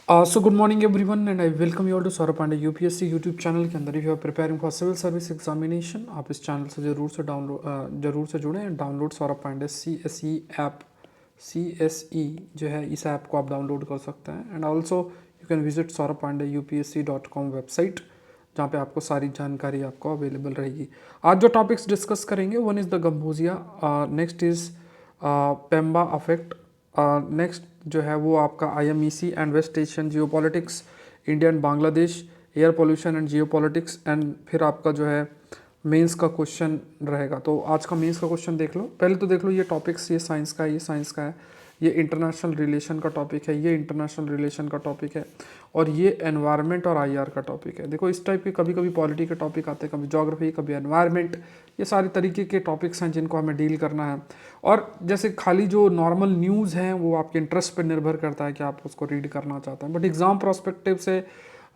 So good morning everyone and I welcome you all to Saurabh Pandey UPSC YouTube channel के अंदर। If you are preparing for civil service examination, आप इस चैनल से जरूर से जुड़ें and download Saurabh Pandey CSE app. CSE जो है, इस ऐप को आप डाउनलोड कर सकते हैं and also you can visit Saurabh Pandey UPSC.com website, जहाँ पे आपको सारी जानकारी आपको अवेलेबल रहेगी। आज जो टॉपिक्स डिस्कस करेंगे, one is the Gambusia, next is Mpemba effect, next जो है वो आपका IMEC and West Asian geopolitics, India and Bangladesh, air pollution and geopolitics, and फिर आपका जो है मेंस का क्वेश्चन रहेगा। तो आज का मेंस का क्वेश्चन देख लो। पहले तो देख लो ये टॉपिक्स, ये साइंस का है, ये साइंस का है, ये इंटरनेशनल रिलेशन का टॉपिक है, ये इंटरनेशनल रिलेशन का टॉपिक है, और ये एनवायरनमेंट और IR का टॉपिक है। देखो इस टाइप के कभी कभी पॉलिटी के टॉपिक आते हैं, कभी ज्योग्राफी, कभी एनवायरनमेंट, ये सारे तरीके के टॉपिक्स हैं जिनको हमें डील करना है। और जैसे खाली जो नॉर्मल न्यूज़ हैं वो आपके इंटरेस्ट पर निर्भर करता है कि आप उसको रीड करना चाहते हैं, बट एग्ज़ाम प्रोस्पेक्टिव से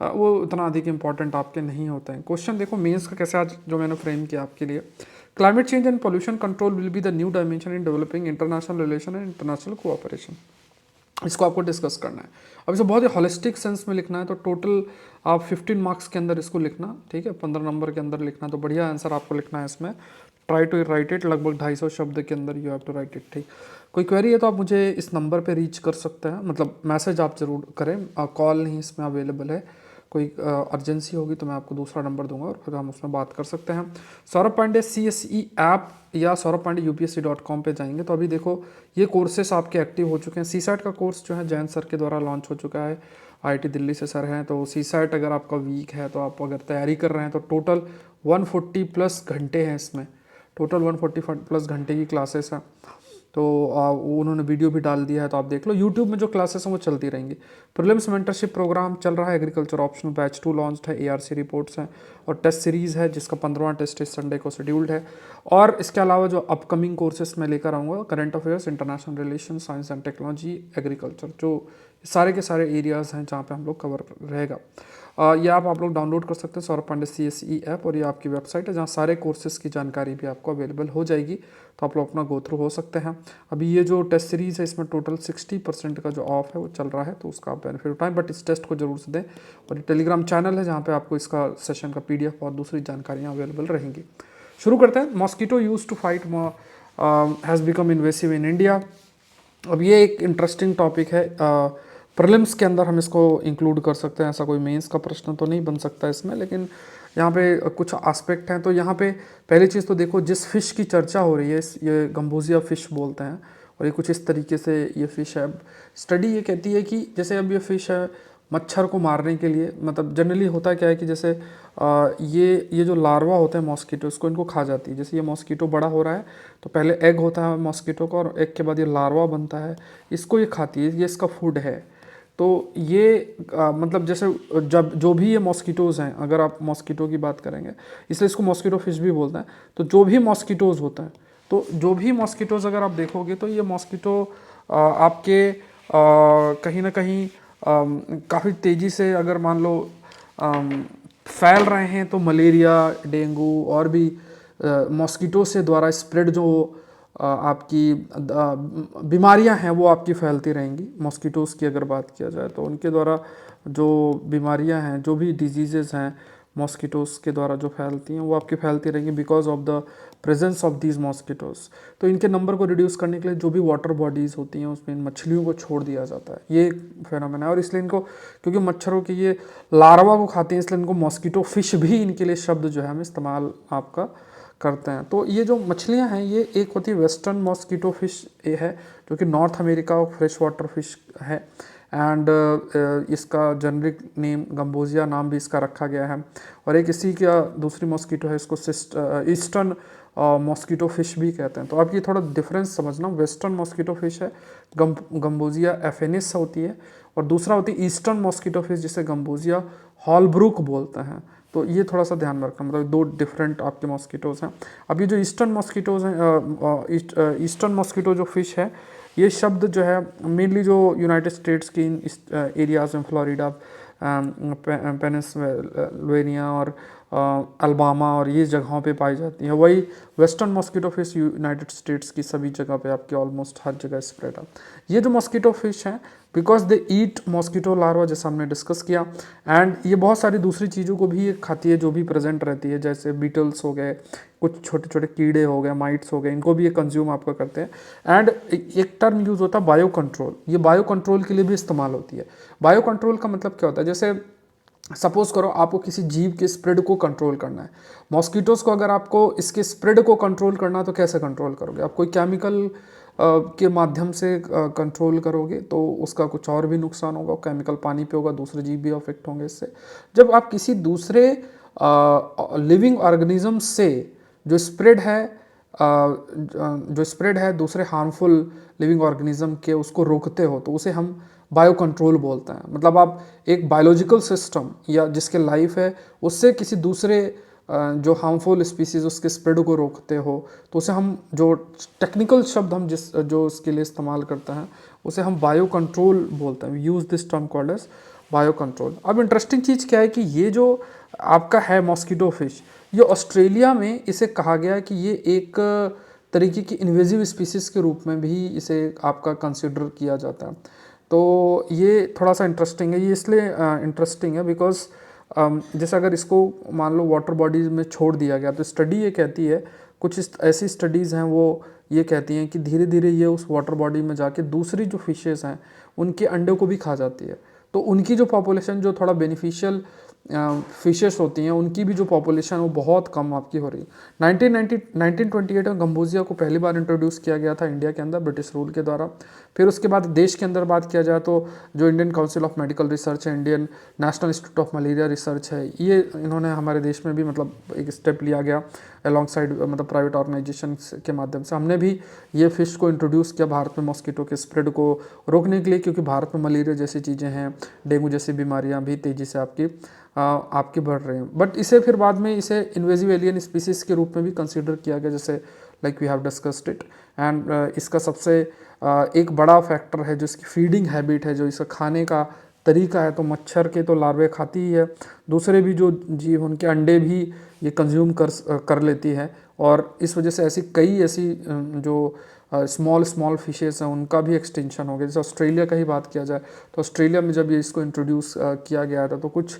वो उतना अधिक इंपॉर्टेंट आपके नहीं होते हैं। क्वेश्चन देखो मेंस का कैसे आज जो मैंने फ्रेम किया आपके लिए। Climate change and pollution control will be the new dimension in developing international relation and international cooperation. इसको आपको डिस्कस करना है। अब इसे बहुत ही हॉलिस्टिक सेंस में लिखना है, तो टोटल आप 15 मार्क्स के अंदर इसको लिखना, ठीक है, 15 नंबर के अंदर लिखना, तो बढ़िया आंसर आपको लिखना है इसमें। ट्राई टू राइट इट, लगभग 250 शब्द के अंदर you have to write it, ठीक। कोई क्वेरी है तो आप मुझे इस नंबर पे रीच कर सकते हैं, मतलब मैसेज आप ज़रूर करें, कॉल नहीं इसमें अवेलेबल है। कोई अर्जेंसी होगी तो मैं आपको दूसरा नंबर दूंगा और फिर हम उसमें बात कर सकते हैं। सौरभ पांडे CSE ऐप या सौरभ पांडे UPSC.com पे जाएंगे तो अभी देखो ये कोर्सेस आपके एक्टिव हो चुके हैं। CSAT का कोर्स जो है जैन सर के द्वारा लॉन्च हो चुका है, IIT दिल्ली से सर हैं। तो CSAT अगर आपका वीक है तो आप अगर तैयारी कर रहे हैं तो टोटल 140 प्लस घंटे हैं इसमें, टोटल 140 प्लस घंटे की क्लासेस हैं। तो उन्होंने वीडियो भी डाल दिया है, तो आप देख लो। यूट्यूब में जो क्लासेस हैं वो चलती रहेंगी। प्रीलिम्स मेंटरशिप प्रोग्राम चल रहा है, एग्रीकल्चर ऑप्शनल बैच 2 लॉन्च है, ARC रिपोर्ट्स हैं, और टेस्ट सीरीज़ है जिसका 15वां टेस्ट इस संडे को शेड्यूल्ड है। और इसके अलावा जो अपकमिंग कोर्सेस मैं लेकर आऊँगा, current affairs, international relation, science and technology, agriculture, जो सारे के सारे एरियाज़ हैं जहाँ पे हम लोग कवर रहेगा। ये आप लोग डाउनलोड कर सकते हैं सौरभ पांडे CSE ऐप, और ये आपकी वेबसाइट है जहाँ सारे कोर्सेज की जानकारी भी आपको अवेलेबल हो जाएगी, तो आप लोग अपना गो थ्रू हो सकते हैं। अभी ये जो टेस्ट सीरीज़ है इसमें टोटल 60% का जो ऑफ है वो चल रहा है, तो उसका आप बेनिफिट उठाएं, बट इस टेस्ट को जरूर से दें। और ये टेलीग्राम चैनल है जहाँ पे आपको इसका सेशन का PDF और दूसरी जानकारियाँ अवेलेबल रहेंगी। शुरू करते हैं। Mosquito use to fight has become invasive in India. अब ये एक इंटरेस्टिंग टॉपिक है, प्रीलिम्स के अंदर हम इसको इंक्लूड कर सकते हैं, ऐसा कोई मेंस का प्रश्न तो नहीं बन सकता इसमें, लेकिन यहाँ पे कुछ एस्पेक्ट हैं। तो यहाँ पे पहली चीज़ तो देखो, जिस फ़िश की चर्चा हो रही है ये गम्बूजिया फ़िश बोलते हैं, और ये कुछ इस तरीके से ये फ़िश है। स्टडी ये कहती है कि जैसे अब ये फ़िश है मच्छर को मारने के लिए, मतलब जनरली होता क्या है कि जैसे ये जो लार्वा होते हैं मॉस्किटो, इसको इनको खा जाती है। जैसे ये मॉस्किटो बड़ा हो रहा है तो पहले एग होता है मॉस्किटो का, और एग के बाद ये लार्वा बनता है, इसको ये खाती है, ये इसका फूड है। तो ये मतलब जैसे जब जो भी ये मॉस्किटोज़ हैं, अगर आप मॉस्किटो की बात करेंगे, इसलिए इसको मॉस्किटो फिश भी बोलते हैं। तो जो भी मॉस्किटोज़ होते हैं, तो जो भी मॉस्किटोज़ अगर आप देखोगे तो ये मॉस्किटो आपके कहीं ना कहीं काफ़ी तेज़ी से अगर मान लो फैल रहे हैं, तो मलेरिया, डेंगू और भी मॉस्किटो से द्वारा स्प्रेड जो आपकी बीमारियां हैं वो आपकी फैलती रहेंगी। मॉस्किटोज़ की अगर बात किया जाए तो उनके द्वारा जो बीमारियां हैं, जो भी डिजीज़ेज़ हैं मॉस्किटोज़ के द्वारा जो फैलती हैं वो आपकी फैलती रहेंगी because of the presence of these mosquitoes. तो इनके नंबर को रिड्यूस करने के लिए जो भी वाटर बॉडीज़ होती हैं उसमें इन मछलियों को छोड़ दिया जाता है। ये फेनोमेना है, और इसलिए इनको, क्योंकि मच्छरों की ये लार्वा को खाती हैं, इसलिए इनको मॉस्किटो फिश भी इनके लिए शब्द जो है हम इस्तेमाल आपका करते हैं। तो ये जो मछलियां हैं, ये एक होती है वेस्टर्न मॉस्किटो फिश ये है, जो कि north America fresh water fish है, एंड इसका जेनरिक नेम गम्बोजिया नाम भी इसका रखा गया है। और एक इसी का दूसरी मॉस्किटो है, इसको ईस्टर्न मॉस्किटो फिश भी कहते हैं। तो आप ये थोड़ा डिफरेंस समझना, वेस्टर्न मॉस्किटो फिश है गम्बोजिया एफेनिस होती है, और दूसरा होती है ईस्टर्न मॉस्किटो फिश जिसे गम्बोजिया हॉलब्रुक बोलते हैं। तो ये थोड़ा सा ध्यान रखना, मतलब दो डिफरेंट आपके मॉस्किटोज़ हैं। अब ये जो ईस्टर्न मॉस्किटोज़ हैं, ईस्टर्न मॉस्किटो जो फिश है, ये शब्द जो है मेनली जो यूनाइटेड स्टेट्स की इन एरियाज़ में, फ्लोरिडा, पेनिसुलवेनिया और अल्बामा और ये जगहों पे पाई जाती है। वही western mosquito fish United states की सभी जगह पे आपकी ऑलमोस्ट हर जगह स्प्रेड है। ये जो मॉस्किटो फिश हैं because they eat mosquito larva, जैसा हमने डिस्कस किया, एंड ये बहुत सारी दूसरी चीज़ों को भी ये खाती है जो भी प्रेजेंट रहती है, जैसे बीटल्स हो गए, कुछ छोटे छोटे कीड़े हो गए, माइट्स हो गए, इनको भी ये कंज्यूम आपका करते हैं। एंड एक टर्म यूज़ होता है बायो कंट्रोल, ये बायो कंट्रोल के लिए भी इस्तेमाल होती है। बायो कंट्रोल का मतलब क्या होता है, जैसे सपोज करो आपको किसी जीव के स्प्रेड को कंट्रोल करना है, मॉस्किटोज़ को अगर आपको इसके स्प्रेड को कंट्रोल करना है तो कैसे कंट्रोल करोगे? आप कोई केमिकल के माध्यम से कंट्रोल करोगे तो उसका कुछ और भी नुकसान होगा, केमिकल पानी पे होगा, दूसरे जीव भी अफेक्ट होंगे इससे। जब आप किसी दूसरे लिविंग ऑर्गेनिज्म से जो स्प्रेड है दूसरे हार्मफुल लिविंग ऑर्गेनिज्म के, उसको रोकते हो तो उसे हम बायो कंट्रोल बोलते हैं। मतलब आप एक बायोलॉजिकल सिस्टम या जिसके लाइफ है उससे किसी दूसरे जो हार्मफुल स्पीसीज उसके स्प्रेड को रोकते हो तो उसे हम, जो टेक्निकल शब्द हम जो उसके लिए इस्तेमाल करते हैं उसे हम बायो कंट्रोल बोलते हैं। Use this term called as bio control. अब इंटरेस्टिंग चीज़ क्या है कि ये जो आपका है मॉस्किटो फिश, ये ऑस्ट्रेलिया में इसे कहा गया है कि ये एक तरीके की इन्वेजिव स्पीसीज़ के रूप में भी इसे आपका कंसिडर किया जाता है। तो ये थोड़ा सा इंटरेस्टिंग है। ये इसलिए इंटरेस्टिंग है बिकॉज जैसे अगर इसको मान लो वाटर बॉडीज में छोड़ दिया गया तो स्टडी ये कहती है, कुछ ऐसी स्टडीज़ हैं वो ये कहती हैं कि धीरे धीरे ये उस वाटर बॉडी में जाके दूसरी जो फिशेस हैं उनके अंडे को भी खा जाती है। तो उनकी जो पॉपुलेशन जो थोड़ा बेनिफिशियल फिशेस होती हैं उनकी भी जो पॉपुलेशन वो बहुत कम आपकी हो रही है। 1928 में गंबूजिया को पहली बार इंट्रोड्यूस किया गया था इंडिया के अंदर ब्रिटिश रूल के द्वारा। फिर उसके बाद देश के अंदर बात किया जाए तो जो Indian Council of Medical Research है, Indian National Institute of Malaria Research है, ये इन्होंने हमारे देश में भी मतलब एक स्टेप लिया गया अलॉन्ग साइड, मतलब प्राइवेट ऑर्गेनाइजेशन के माध्यम से हमने भी ये फिश को इंट्रोड्यूस किया भारत में मॉस्किटो के स्प्रेड को रोकने के लिए, क्योंकि भारत में मलेरिया जैसी चीज़ें हैं, डेंगू जैसी बीमारियां भी तेज़ी से आपकी बढ़ रहे हैं। बट इसे फिर बाद में इसे इन्वेजिव एलियन स्पीसीज़ के रूप में भी कंसीडर किया गया, जैसे like we have discussed it. And इसका सबसे एक बड़ा फैक्टर है जो इसकी फीडिंग हैबिट है, जो इसका खाने का तरीका है। तो मच्छर के तो लार्वे खाती ही है, दूसरे भी जो जीव उनके अंडे भी ये कंज्यूम कर लेती है। और इस वजह से ऐसी जो स्मॉल फिशेस हैं उनका भी एक्सटेंशन हो गया। जैसे ऑस्ट्रेलिया का ही बात किया जाए तो ऑस्ट्रेलिया में जब ये इसको इंट्रोड्यूस किया गया था तो कुछ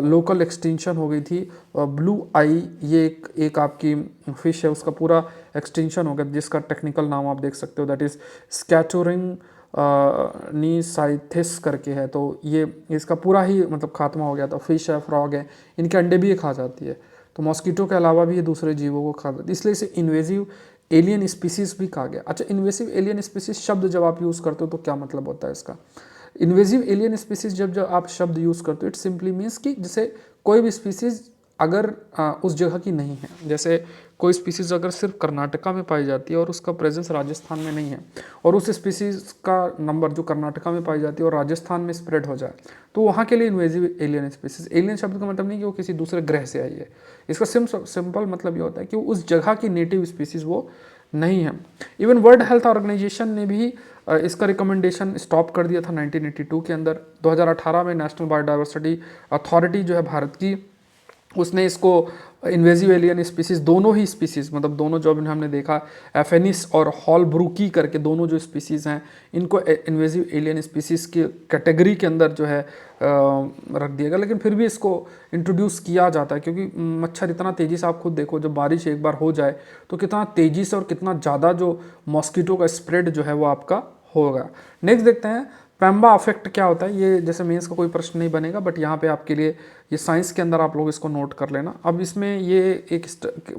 लोकल एक्सटेंशन हो गई थी। ब्लू आई ये एक आपकी फिश है, उसका पूरा एक्सटेंशन हो गया जिसका टेक्निकल नाम आप देख सकते हो, दैट इज़ स्कैटरिंग नीसाइथिस करके है। तो ये इसका पूरा ही मतलब खात्मा हो गया था। फिश है, फ्रॉग है, इनके अंडे भी ये खा जाती है। तो मॉस्किटो के अलावा भी ये दूसरे जीवों को खा जाती है, इसलिए इसे इन्वेजिव एलियन स्पीसीज भी कहा गया। अच्छा, इन्वेसिव एलियन स्पीसीज शब्द जब आप यूज़ करते हो तो क्या मतलब होता है इसका? इन्वेजिव एलियन स्पीसीज जब आप शब्द यूज़ करते हो इट सिंपली मीन्स कि जैसे कोई भी स्पीसीज अगर उस जगह की नहीं है, जैसे कोई स्पीसीज अगर सिर्फ कर्नाटका में पाई जाती है और उसका प्रेजेंस राजस्थान में नहीं है, और उस स्पीसीज का नंबर जो कर्नाटका में पाई जाती है और राजस्थान में स्प्रेड हो जाए, तो वहाँ के लिए इन्वेजिव एलियन स्पीसीज। एलियन शब्द का मतलब नहीं कि वो किसी दूसरे ग्रह से आई है, इसका सिंपल मतलब ये होता है कि उस जगह की नेटिव स्पीसीज वो नहीं है। इवन वर्ल्ड हेल्थ ऑर्गेनाइजेशन ने भी इसका रिकमेंडेशन स्टॉप कर दिया था 1982 के अंदर। 2018 में नेशनल बायोडाइवर्सिटी अथॉरिटी जो है भारत की, उसने इसको इन्वेजिव एलियन स्पीसीज़, दोनों ही स्पीसीज़, मतलब दोनों जो हमने देखा एफेनिस और हॉलब्रूकी करके दोनों जो स्पीसीज़ हैं, इनको इन्वेजिव एलियन स्पीसीज़ की कैटेगरी के अंदर जो है रख दिया गया। लेकिन फिर भी इसको इंट्रोड्यूस किया जाता है क्योंकि मच्छर इतना तेज़ी से, आप खुद देखो जब बारिश एक बार हो जाए तो कितना तेज़ी से और कितना ज़्यादा जो मॉस्किटो का स्प्रेड जो है वो आपका होगा। नेक्स्ट देखते हैं पैम्बा अफेक्ट क्या होता है। ये जैसे मेंस का कोई प्रश्न नहीं बनेगा, बट यहाँ पे आपके लिए ये साइंस के अंदर आप लोग इसको नोट कर लेना। अब इसमें ये एक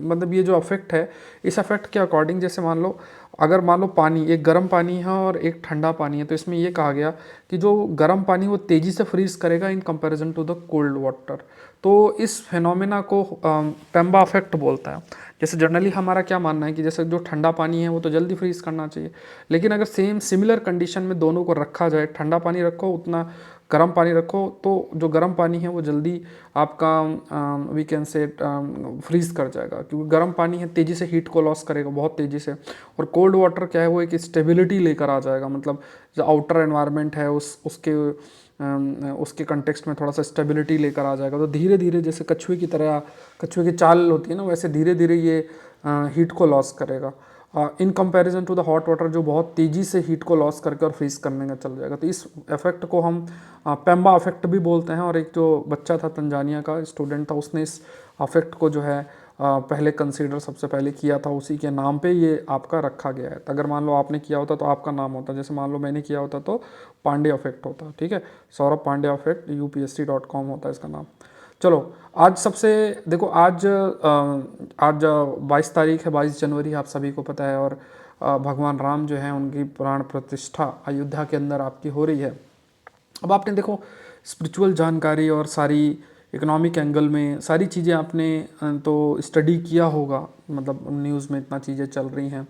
मतलब ये जो अफेक्ट है, इस अफेक्ट के अकॉर्डिंग जैसे मान लो अगर मान लो पानी, एक गर्म पानी है और एक ठंडा पानी है, तो इसमें ये कहा गया कि जो गर्म पानी वो तेज़ी से फ्रीज करेगा in comparison to the cold water. तो इस फिनोमेना को पैम्बा अफेक्ट बोलता है। जैसे जनरली हमारा क्या मानना है कि जैसे जो ठंडा पानी है वो तो जल्दी फ्रीज करना चाहिए, लेकिन अगर सिमिलर कंडीशन में दोनों को रखा जाए, ठंडा पानी रखो उतना गर्म पानी रखो तो जो गर्म पानी है वो जल्दी आपका वी कैन से फ्रीज कर जाएगा, क्योंकि गर्म पानी है तेज़ी से हीट को लॉस करेगा बहुत तेज़ी से। और कोल्ड वाटर क्या है, वो एक स्टेबिलिटी लेकर आ जाएगा, मतलब जो आउटर एनवायरनमेंट है उसके कंटेक्स्ट में थोड़ा सा स्टेबिलिटी लेकर आ जाएगा। तो धीरे धीरे जैसे कछुए की तरह, कछुए की चाल होती है ना, वैसे धीरे धीरे ये हीट को लॉस करेगा in comparison to the hot water, जो बहुत तेज़ी से हीट को लॉस करके और फ्रीज करने का चल जाएगा। तो इस इफेक्ट को हम पेम्बा इफेक्ट भी बोलते हैं। और एक जो बच्चा था तंजानिया का स्टूडेंट था, उसने इस इफेक्ट को जो है पहले कंसीडर सबसे पहले किया था, उसी के नाम पे ये आपका रखा गया है। तो अगर मान लो आपने किया होता तो आपका नाम होता, जैसे मान लो मैंने किया होता तो पांडे इफेक्ट होता, ठीक है, सौरभ पांडे इफेक्ट upsc.com होता है इसका नाम। चलो आज सबसे देखो, आज 22 तारीख है, 22 जनवरी आप सभी को पता है। और भगवान राम जो है उनकी प्राण प्रतिष्ठा अयोध्या के अंदर आपकी हो रही है। अब आपने देखो स्पिरिचुअल जानकारी और सारी इकोनॉमिक एंगल में सारी चीज़ें आपने तो स्टडी किया होगा, मतलब न्यूज़ में इतना चीज़ें चल रही हैं,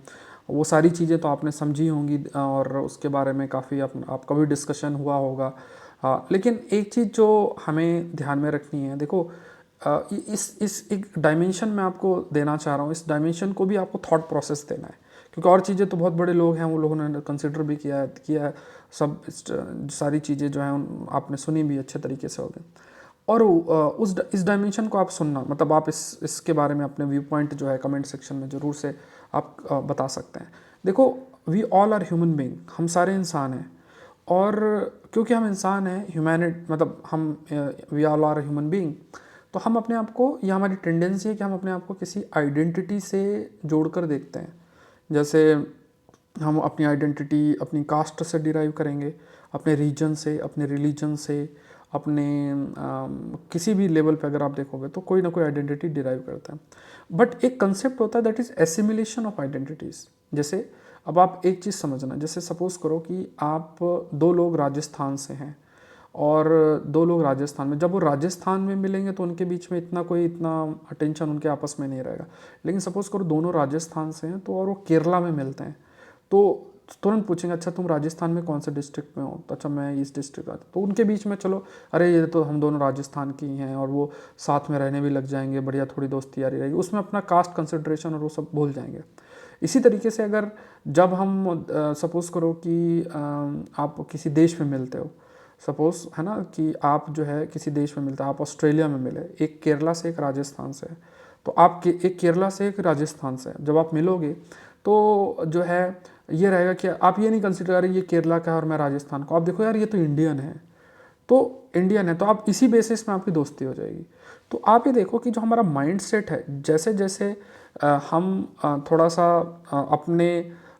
वो सारी चीज़ें तो आपने समझी होंगी और उसके बारे में काफ़ी आपका भी डिस्कशन हुआ होगा। लेकिन एक चीज़ जो हमें ध्यान में रखनी है, देखो इस एक डायमेंशन में आपको देना चाह रहा हूँ, इस डायमेंशन को भी आपको थॉट प्रोसेस देना है, क्योंकि और चीज़ें तो बहुत बड़े लोग हैं, वो लोगों ने कंसिडर भी किया है सब सारी चीज़ें जो हैं आपने सुनी भी अच्छे तरीके से होगी। और इस डायमेंशन को आप सुनना, मतलब आप इसके बारे में अपने व्यू पॉइंट जो है कमेंट सेक्शन में ज़रूर से आप बता सकते हैं। देखो we all are human being, हम सारे इंसान हैं। और क्योंकि हम इंसान हैं, ह्यूमैनिटी मतलब हम we all are human being, तो हम अपने आप को, या हमारी टेंडेंसी है कि हम अपने आप को किसी आइडेंटिटी से जोड़कर देखते हैं। जैसे हम अपनी आइडेंटिटी अपनी कास्ट से डिराइव करेंगे, अपने रीजन से, अपने रिलीजन से, अपने किसी भी लेवल पे अगर आप देखोगे तो कोई ना कोई आइडेंटिटी डिराइव करता है। बट एक कंसेप्ट होता है that is assimilation of identities. जैसे अब आप एक चीज़ समझना, जैसे सपोज़ करो कि आप दो लोग राजस्थान से हैं और दो लोग राजस्थान में, जब वो राजस्थान में मिलेंगे तो उनके बीच में इतना अटेंशन उनके आपस में नहीं रहेगा। लेकिन सपोज़ करो दोनों राजस्थान से हैं तो और वो केरला में मिलते हैं, तो तुरंत पूछेंगे अच्छा तुम राजस्थान में कौन से डिस्ट्रिक्ट में हो, तो अच्छा मैं इस डिस्ट्रिक्ट का, तो उनके बीच में चलो अरे ये तो हम दोनों राजस्थान की हैं, और वो साथ में रहने भी लग जाएंगे, बढ़िया थोड़ी दोस्ती यारी रहेगी, उसमें अपना कास्ट कंसिड्रेशन और वो सब भूल जाएंगे। इसी तरीके से अगर जब हम सपोज़ करो कि आप किसी देश में मिलते हो, सपोज़ है ना कि आप जो है किसी देश में मिलते हैं, आप ऑस्ट्रेलिया में मिले, एक केरला से एक राजस्थान से, तो आप एक केरला से एक राजस्थान से जब आप मिलोगे तो जो है ये रहेगा कि आप ये नहीं कंसिडर करें ये केरला का है और मैं राजस्थान को, आप देखो यार ये तो इंडियन है, तो इंडियन है, तो आप इसी बेसिस में आपकी दोस्ती हो जाएगी। तो आप ये देखो कि जो हमारा माइंड सेट है, जैसे जैसे हम थोड़ा सा अपने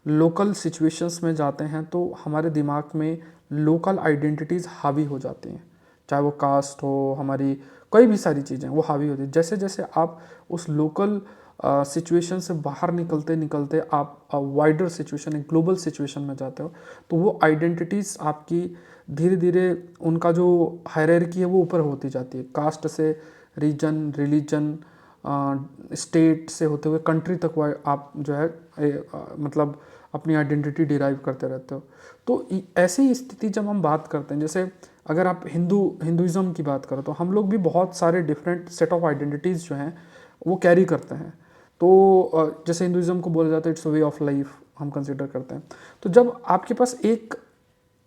लोकल सिचुएशंस में जाते हैं तो हमारे दिमाग में लोकल आइडेंटिटीज़ हावी हो जाती हैं, चाहे वो कास्ट हो, हमारी कोई भी सारी चीज़ें वो हावी होती है। जैसे जैसे आप उस लोकल सिचुएशन से बाहर निकलते निकलते आप वाइडर सिचुएशन, एक ग्लोबल सिचुएशन में जाते हो, तो वो आइडेंटिटीज़ आपकी धीरे धीरे उनका जो हायरार्की है वो ऊपर होती जाती है, कास्ट से रीजन, रिलीजन, स्टेट से होते हुए कंट्री तक वो आप जो है मतलब अपनी आइडेंटिटी डिराइव करते रहते हो। तो ऐसी स्थिति जब हम बात करते हैं, जैसे अगर आप हिंदुइज़्म की बात करो तो हम लोग भी बहुत सारे डिफरेंट सेट ऑफ आइडेंटिटीज़ जो हैं वो कैरी करते हैं। तो जैसे हिंदुइज़्म को बोला जाता है it's a way of life, हम कंसिडर करते हैं। तो जब आपके पास एक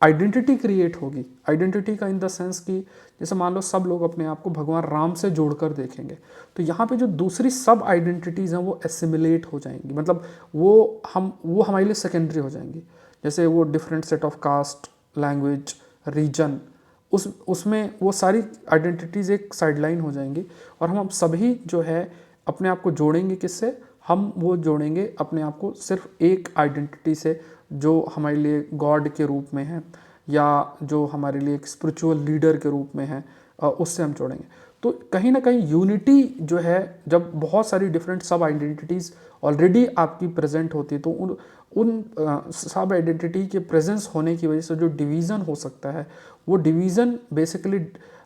आइडेंटिटी क्रिएट होगी, आइडेंटिटी का इन द सेंस कि जैसे मान लो सब लोग अपने आप को भगवान राम से जोड़कर देखेंगे, तो यहाँ पे जो दूसरी सब आइडेंटिटीज़ हैं वो एसिमिलेट हो जाएंगी, मतलब वो हमारे लिए सेकेंडरी हो जाएंगी। जैसे वो different set of caste, language, region, उसमें वो सारी आइडेंटिटीज़ एक साइडलाइन हो जाएंगी, और हम सभी जो है अपने आप को जोड़ेंगे किससे, हम वो जोड़ेंगे अपने आप को सिर्फ एक आइडेंटिटी से, जो हमारे लिए गॉड के रूप में है या जो हमारे लिए एक स्पिरिचुअल लीडर के रूप में है, उससे हम जोड़ेंगे। तो कहीं ना कहीं यूनिटी जो है, जब बहुत सारी डिफरेंट सब आइडेंटिटीज़ ऑलरेडी आपकी प्रेजेंट होती है, तो उन सब आइडेंटिटी के प्रेजेंस होने की वजह से जो डिवीज़न हो सकता है, वो डिवीज़न बेसिकली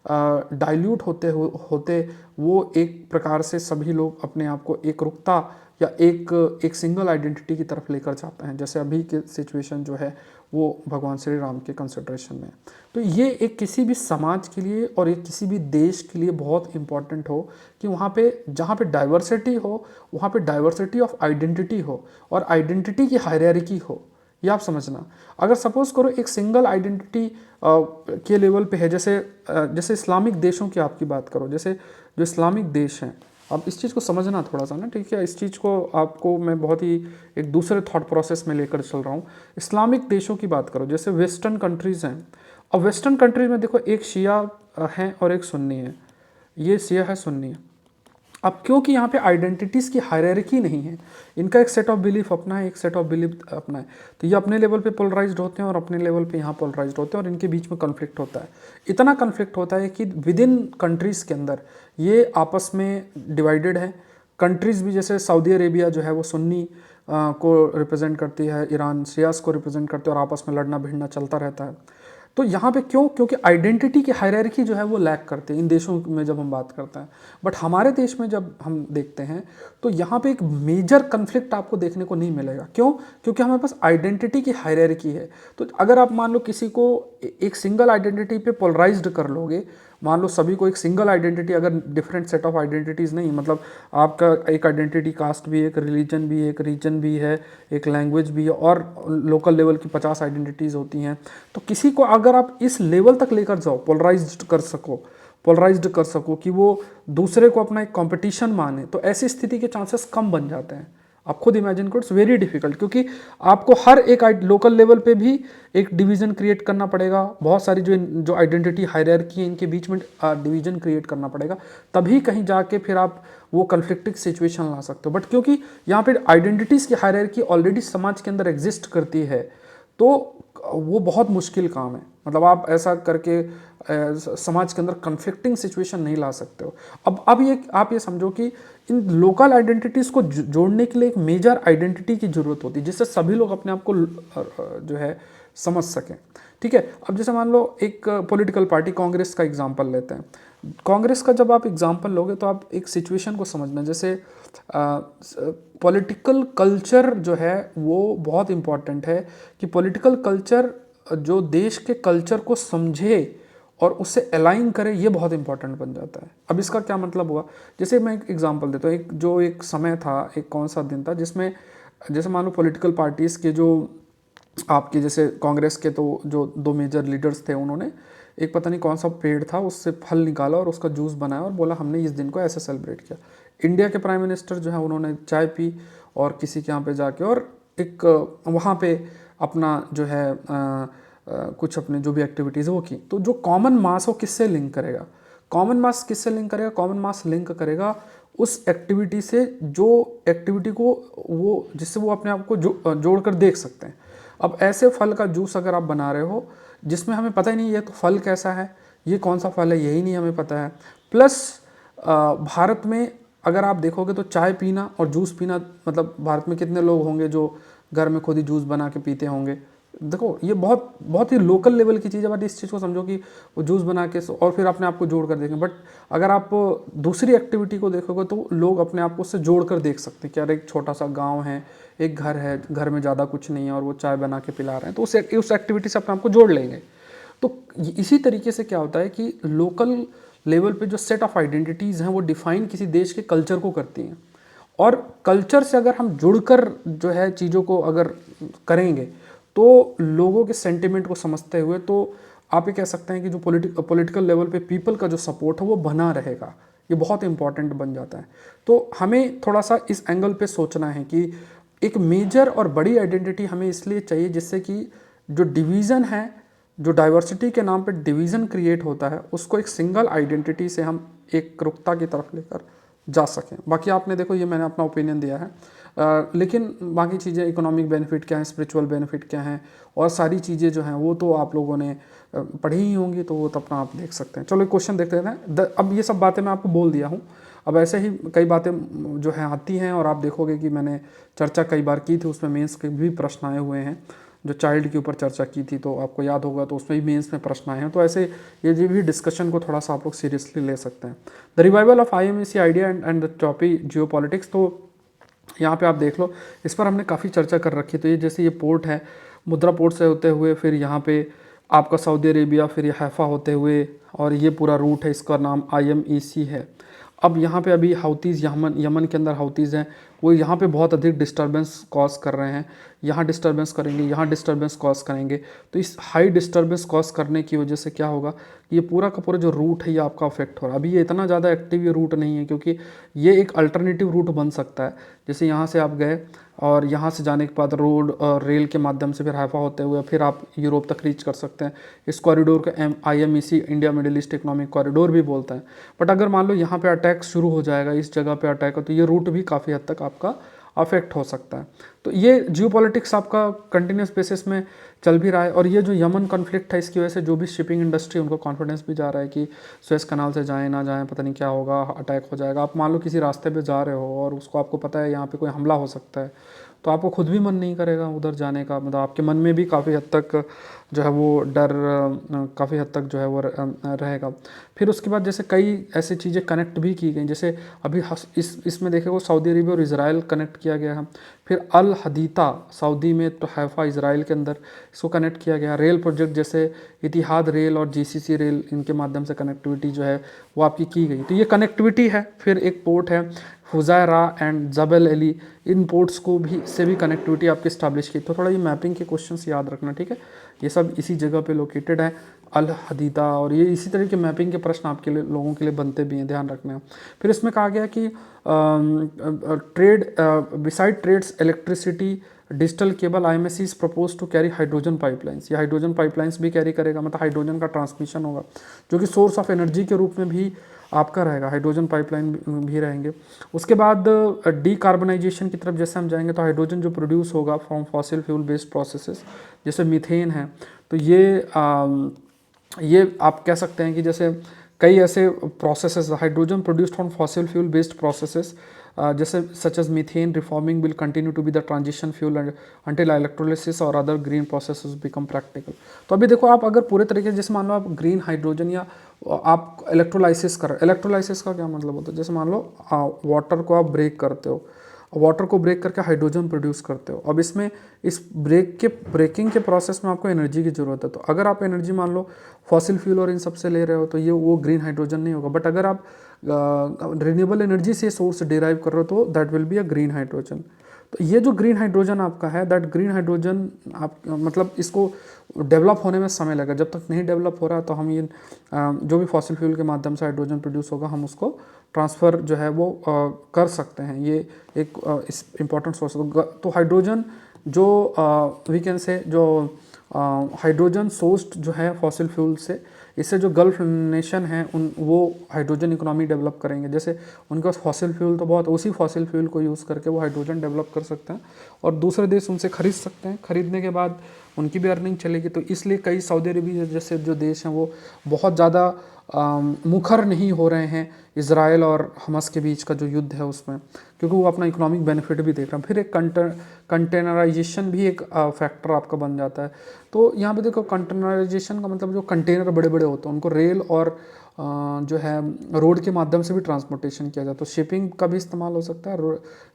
डाइल्यूट होते वो एक प्रकार से सभी लोग अपने आप को एकरूपता या एक सिंगल आइडेंटिटी की तरफ लेकर जाते हैं, जैसे अभी के सिचुएशन जो है वो भगवान श्री राम के कंसिडरेशन में। तो ये एक किसी भी समाज के लिए और एक किसी भी देश के लिए बहुत इंपॉर्टेंट हो कि वहाँ पे जहाँ पे डाइवर्सिटी हो वहाँ पे डाइवर्सिटी ऑफ आइडेंटिटी हो और आइडेंटिटी की हायरार्की हो। ये आप समझना, अगर सपोज करो एक सिंगल आइडेंटिटी के लेवल पे है, जैसे इस्लामिक देशों की आपकी बात करो, जैसे जो इस्लामिक देश हैं, आप इस चीज़ को समझना थोड़ा सा ना, ठीक है। इस चीज़ को आपको मैं बहुत ही एक दूसरे थॉट प्रोसेस में लेकर चल रहा हूँ। इस्लामिक देशों की बात करो, जैसे वेस्टर्न कंट्रीज़ हैं। अब वेस्टर्न कंट्रीज में देखो, एक शिया है और एक सुन्नी है, ये शिया है सुन्नी है। अब क्योंकि यहाँ पे आइडेंटिटीज़ की हायरार्की नहीं है, इनका एक सेट ऑफ बिलीफ अपना है, एक सेट ऑफ बिलीफ अपना है, तो ये अपने लेवल पे पोलराइज्ड होते हैं और अपने लेवल पे यहाँ पोलराइज्ड होते हैं और इनके बीच में कॉन्फ्लिक्ट होता है। इतना कॉन्फ्लिक्ट होता है कि विद इन कंट्रीज़ के अंदर ये आपस में डिवाइडेड है। कंट्रीज़ भी जैसे सऊदी अरेबिया जो है वो सुन्नी को रिप्रेजेंट करती है, ईरान शियास को रिप्रेजेंट करते हैं और आपस में लड़ना भिड़ना चलता रहता है। तो यहाँ पे क्यों? क्योंकि आइडेंटिटी की हायरार्की जो है वो लैक करते हैं इन देशों में जब हम बात करते हैं। बट हमारे देश में जब हम देखते हैं तो यहाँ पे एक मेजर कन्फ्लिक्ट आपको देखने को नहीं मिलेगा। क्यों? क्योंकि हमारे पास आइडेंटिटी की हायरार्की है। तो अगर आप मान लो किसी को एक सिंगल आइडेंटिटी पे पोलराइज्ड कर लोगे, मान लो सभी को एक सिंगल आइडेंटिटी, अगर डिफरेंट सेट ऑफ आइडेंटिटीज़ नहीं, मतलब आपका एक आइडेंटिटी कास्ट भी है, एक रिलीजन भी है, एक रीजन भी है, एक लैंग्वेज भी है और लोकल लेवल की 50 आइडेंटिटीज़ होती हैं। तो किसी को अगर आप इस लेवल तक लेकर जाओ, पोलराइज्ड कर सको कि वो दूसरे को अपना एक कंपटीशन माने, तो ऐसी स्थिति के चांसेस कम बन जाते हैं। आप खुद इमेजिन करो, इट्स वेरी डिफिकल्ट, क्योंकि आपको हर एक लोकल लेवल पे भी एक डिवीजन क्रिएट करना पड़ेगा। बहुत सारी जो आइडेंटिटी हायरार्की है इनके बीच में डिवीजन क्रिएट करना पड़ेगा, तभी कहीं जाके फिर आप वो कन्फ्लिक्टिंग सिचुएशन ला सकते हो। बट क्योंकि यहाँ पे आइडेंटिटीज़ की हायरार्की ऑलरेडी समाज के अंदर एग्जिस्ट करती है, तो वो बहुत मुश्किल काम है। मतलब आप ऐसा करके समाज के अंदर कन्फ्लिक्टिंग सिचुएशन नहीं ला सकते हो। अब आप ये समझो कि इन लोकल आइडेंटिटीज़ को जोड़ने के लिए एक मेजर आइडेंटिटी की ज़रूरत होती है, जिससे सभी लोग अपने आप को जो है समझ सकें, ठीक है। अब जैसे मान लो एक पॉलिटिकल पार्टी कांग्रेस का एग्जांपल लेते हैं। कांग्रेस का जब आप एग्जांपल लोगे तो आप एक सिचुएशन को समझना, जैसे पॉलिटिकल कल्चर जो है वो बहुत इम्पॉर्टेंट है कि पॉलिटिकल कल्चर जो देश के कल्चर को समझे और उससे अलाइन करे, ये बहुत इंपॉर्टेंट बन जाता है। अब इसका क्या मतलब हुआ, जैसे मैं एक एग्जांपल देता हूँ। एक समय था, एक कौन सा दिन था, जिसमें जैसे मान लो पॉलिटिकल पार्टीज़ के जो आपके जैसे कांग्रेस के तो जो 2 मेजर लीडर्स थे, उन्होंने एक पता नहीं कौन सा पेड़ था उससे फल निकाला और उसका जूस बनाया और बोला हमने इस दिन को ऐसे सेलिब्रेट किया। इंडिया के प्राइम मिनिस्टर जो है उन्होंने चाय पी और किसी के यहाँ पे जाके और एक वहाँ पे अपना जो है कुछ अपने जो भी एक्टिविटीज़ वो की। तो जो कॉमन मास हो किससे लिंक करेगा? कॉमन मास लिंक करेगा उस एक्टिविटी से जो एक्टिविटी को वो जिससे वो अपने आप को जोड़ कर देख सकते हैं। अब ऐसे फल का जूस अगर आप बना रहे हो जिसमें हमें पता ही नहीं ये तो फल कैसा है, ये कौन सा फल है, यही नहीं हमें पता है। प्लस भारत में अगर आप देखोगे तो चाय पीना और जूस पीना, मतलब भारत में कितने लोग होंगे जो घर में खुद ही जूस बना के पीते होंगे। देखो ये बहुत ही लोकल लेवल की चीज़ है, बट इस चीज़ को समझो कि वो जूस बना के और फिर अपने आप को जोड़ कर देखें। बट अगर आप दूसरी एक्टिविटी को देखोगे तो लोग अपने आप को उससे जोड़ कर देख सकते हैं कि यार एक छोटा सा गांव है, एक घर है, घर में ज़्यादा कुछ नहीं है और वो चाय बना के पिला रहे हैं, तो उस एक्टिविटी से अपने आप को जोड़ लेंगे। तो इसी तरीके से क्या होता है कि लोकल लेवल पे जो सेट ऑफ आइडेंटिटीज़ हैं वो डिफाइन किसी देश के कल्चर को करती हैं, और कल्चर से अगर हम जुड़कर जो है चीज़ों को अगर करेंगे तो लोगों के सेंटिमेंट को समझते हुए तो आप ये कह सकते हैं कि जो पॉलिटिकल लेवल पे पीपल का जो सपोर्ट है वो बना रहेगा। ये बहुत इंपॉर्टेंट बन जाता है। तो हमें थोड़ा सा इस एंगल पे सोचना है कि एक मेजर और बड़ी आइडेंटिटी हमें इसलिए चाहिए जिससे कि जो डिवीज़न है, जो डाइवर्सिटी के नाम पे डिवीज़न क्रिएट होता है, उसको एक सिंगल आइडेंटिटी से हम एकरूपता की तरफ लेकर जा सकें। बाकी आपने देखो ये मैंने अपना ओपिनियन दिया है, लेकिन बाकी चीज़ें इकोनॉमिक बेनिफिट क्या है, स्पिरिचुअल बेनिफिट क्या है और सारी चीज़ें जो हैं वो तो आप लोगों ने पढ़ी ही होंगी, तो वो तो अपना आप देख सकते हैं। चलो एक क्वेश्चन देखते हैं। अब ये सब बातें मैं आपको बोल दिया हूँ, अब ऐसे ही कई बातें जो हैं आती हैं और आप देखोगे कि मैंने चर्चा कई बार की थी, उसमें मेंस के भी प्रश्न आए हुए हैं। जो चाइल्ड के ऊपर चर्चा की थी तो आपको याद होगा, तो उसमें भी मेंस में प्रश्न आए हैं। तो ऐसे ये भी डिस्कशन को थोड़ा सा आप लोग सीरियसली ले सकते हैं। The revival of IMAC idea and the topic geopolitics. तो यहाँ पे आप देख लो, इस पर हमने काफ़ी चर्चा कर रखी है। तो ये जैसे ये पोर्ट है, मुद्रा पोर्ट से होते हुए फिर यहाँ पे आपका सऊदी अरेबिया, फिर ये हैफ़ा होते हुए, और ये पूरा रूट है, इसका नाम IMEC है। अब यहाँ पे अभी हाउतीज़, यमन यमन के अंदर हाउतीज़ हैं, वो यहाँ पे बहुत अधिक डिस्टर्बेंस कॉज कर रहे हैं। यहाँ डिस्टर्बेंस करेंगे, यहाँ डिस्टर्बेंस कॉज करेंगे। तो इस हाई डिस्टर्बेंस कॉज करने की वजह से क्या होगा कि ये पूरा का पूरा जो रूट है ये आपका अफेक्ट हो रहा है। अभी ये इतना ज़्यादा एक्टिव ये रूट नहीं है, क्योंकि ये एक अल्टरनेटिव रूट बन सकता है। जैसे यहाँ से आप गए और यहाँ से जाने के बाद रोड और रेल के माध्यम से फिर हैफा होते हुए फिर आप यूरोप तक रीच कर सकते हैं। इस कॉरिडोर को IMEC, India middle east economic corridor भी बोलते हैं। बट अगर मान लो यहाँ पे अटैक शुरू हो जाएगा, इस जगह पे अटैक हो, तो ये रूट भी काफ़ी हद तक आपका अफेक्ट हो सकता है। तो ये जियोपॉलिटिक्स आपका कंटिन्यूस बेसिस में चल भी रहा है। और ये जो यमन कॉन्फ्लिक्ट है, इसकी वजह से जो भी शिपिंग इंडस्ट्री, उनको कॉन्फिडेंस भी जा रहा है कि सुएज कनाल से जाएं ना जाएं, पता नहीं क्या होगा, अटैक हो जाएगा। आप मान लो किसी रास्ते पे जा रहे हो और उसको आपको पता है यहाँ पे कोई हमला हो सकता है, तो आपको खुद भी मन नहीं करेगा उधर जाने का। मतलब आपके मन में भी काफ़ी हद तक जो है वो डर काफ़ी हद तक जो है वो रहेगा। फिर उसके बाद जैसे कई ऐसी चीज़ें कनेक्ट भी की गई, जैसे अभी इसमें देखेगा सऊदी अरेबिया और इज़राइल कनेक्ट किया गया है। फिर अल हदीता सऊदी में, तो हैफा इज़राइल के अंदर, इसको कनेक्ट किया गया। रेल प्रोजेक्ट जैसे इतिहाद रेल और GCC रेल, इनके माध्यम से कनेक्टिविटी जो है वो आपकी की गई। तो ये कनेक्टिविटी है। फिर एक पोर्ट है फुजायरा एंड जबल अली, इन पोर्ट्स को भी से भी कनेक्टिविटी आपकी स्टैब्लिश की। तो थोड़ा ये मैपिंग के क्वेश्चंस याद रखना, ठीक है। ये सब इसी जगह पे लोकेटेड है, अल हदीदा, और ये इसी तरह के मैपिंग के प्रश्न आपके लिए, लोगों के लिए बनते भी हैं, ध्यान रखना है। फिर इसमें कहा गया कि trade beside trades electricity digital cable IMEC is propose to carry hydrogen pipelines. ये हाइड्रोजन पाइपलाइंस भी कैरी करेगा, मतलब हाइड्रोजन का ट्रांसमिशन होगा, जो कि सोर्स ऑफ एनर्जी के रूप में भी आपका रहेगा। हाइड्रोजन पाइपलाइन भी रहेंगे। उसके बाद डीकार्बनाइजेशन की तरफ जैसे हम जाएंगे, तो हाइड्रोजन जो प्रोड्यूस होगा from fossil fuel based processes, जैसे मीथेन है, तो ये आप कह सकते हैं कि जैसे कई ऐसे processes hydrogen produced from fossil fuel based processes, जैसे such as methane reforming will continue to be the transition fuel until electrolysis और other green processes become practical. तो अभी देखो, आप अगर पूरे तरीके से, जैसे मान लो आप ग्रीन हाइड्रोजन या आप इलेक्ट्रोलाइसिस कर, इलेक्ट्रोलाइसिस का क्या मतलब होता है, जैसे मान लो वाटर को आप ब्रेक करते हो, वाटर को ब्रेक करके हाइड्रोजन प्रोड्यूस करते हो। अब इसमें इस ब्रेकिंग के प्रोसेस में आपको एनर्जी की ज़रूरत है। तो अगर आप एनर्जी मान लो फॉसिल फ्यूल और इन सब से ले रहे हो, तो ये वो ग्रीन हाइड्रोजन नहीं होगा। बट अगर आप रिन्यूएबल एनर्जी से सोर्स डिराइव कर रहे हो, तो that will be a green hydrogen. तो ये जो ग्रीन हाइड्रोजन आपका है, दैट ग्रीन हाइड्रोजन आप मतलब इसको डेवलप होने में समय लगेगा। जब तक नहीं डेवलप हो रहा है, तो हम ये जो भी फॉसिल फ्यूल के माध्यम से हाइड्रोजन प्रोड्यूस होगा, हम उसको ट्रांसफ़र जो है वो कर सकते हैं। ये एक इम्पॉर्टेंट सोर्स। तो हाइड्रोजन जो वी कैन से जो हाइड्रोजन सोर्स्ड जो है फॉसिल फ्यूल से, इससे जो गल्फ नेशन हैं वो हाइड्रोजन इकोनॉमी डेवलप करेंगे। जैसे उनके पास फॉसिल फ्यूल तो बहुत, उसी फॉसिल फ्यूल को यूज़ करके वो हाइड्रोजन डेवलप कर सकते हैं और दूसरे देश उनसे खरीद सकते हैं। खरीदने के बाद उनकी भी अर्निंग चलेगी। तो इसलिए कई सऊदी अरबिया जैसे जो देश हैं वो बहुत ज़्यादा मुखर नहीं हो रहे हैं इज़राइल और हमास के बीच का जो युद्ध है उसमें, क्योंकि वो अपना इकोनॉमिक बेनिफिट भी देख रहे हैं। फिर एक कंटेनराइजेशन भी एक फैक्टर आपका बन जाता है। तो यहाँ पे देखो, कंटेनराइजेशन का मतलब जो कंटेनर बड़े बड़े होते हैं उनको रेल और जो है रोड के माध्यम से भी ट्रांसपोर्टेशन किया जाता है। तो शिपिंग का भी इस्तेमाल हो सकता है,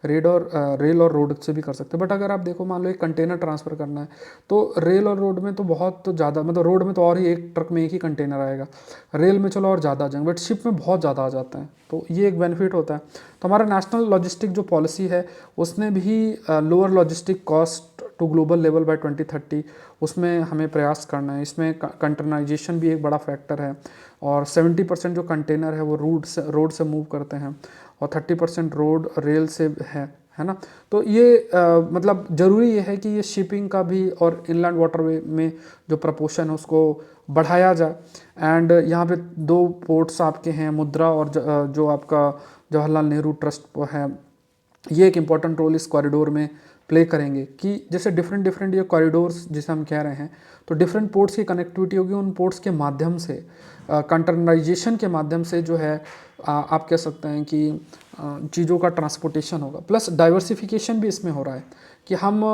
रेल और रोड से भी कर सकते हैं। बट अगर आप देखो, मान लो एक कंटेनर ट्रांसफ़र करना है, तो रेल और रोड में तो बहुत ज़्यादा, मतलब रोड में तो और ही एक ट्रक में एक ही कंटेनर आएगा, रेल में चलो और ज़्यादा आ जाएंगे, बट शिप में बहुत ज़्यादा आ जाते हैं। तो ये एक बेनिफिट होता है। तो हमारा नेशनल लॉजिस्टिक जो पॉलिसी है, उसने भी lower logistic cost to global level by 2030 उसमें हमें प्रयास करना है। इसमें कंटेनराइजेशन भी एक बड़ा फैक्टर है, और 70% जो कंटेनर है वो रोड से मूव करते हैं, और 30% रोड रेल से है ना। तो ये मतलब ज़रूरी ये है कि ये शिपिंग का भी और इनलैंड वाटरवे में जो प्रपोर्शन है उसको बढ़ाया जाए। एंड यहाँ पे 2 पोर्ट्स आपके हैं, मुद्रा और जो आपका जवाहरलाल नेहरू ट्रस्ट है, ये एक इम्पॉर्टेंट रोल इस कॉरिडोर में प्ले करेंगे। कि जैसे डिफरेंट ये कॉरिडोर्स जिसे हम कह रहे हैं, तो डिफरेंट पोर्ट्स की कनेक्टिविटी होगी, उन पोर्ट्स के माध्यम से कंटेनराइजेशन के माध्यम से जो है आप कह सकते हैं कि चीज़ों का ट्रांसपोर्टेशन होगा। प्लस डाइवर्सिफिकेशन भी इसमें हो रहा है कि हम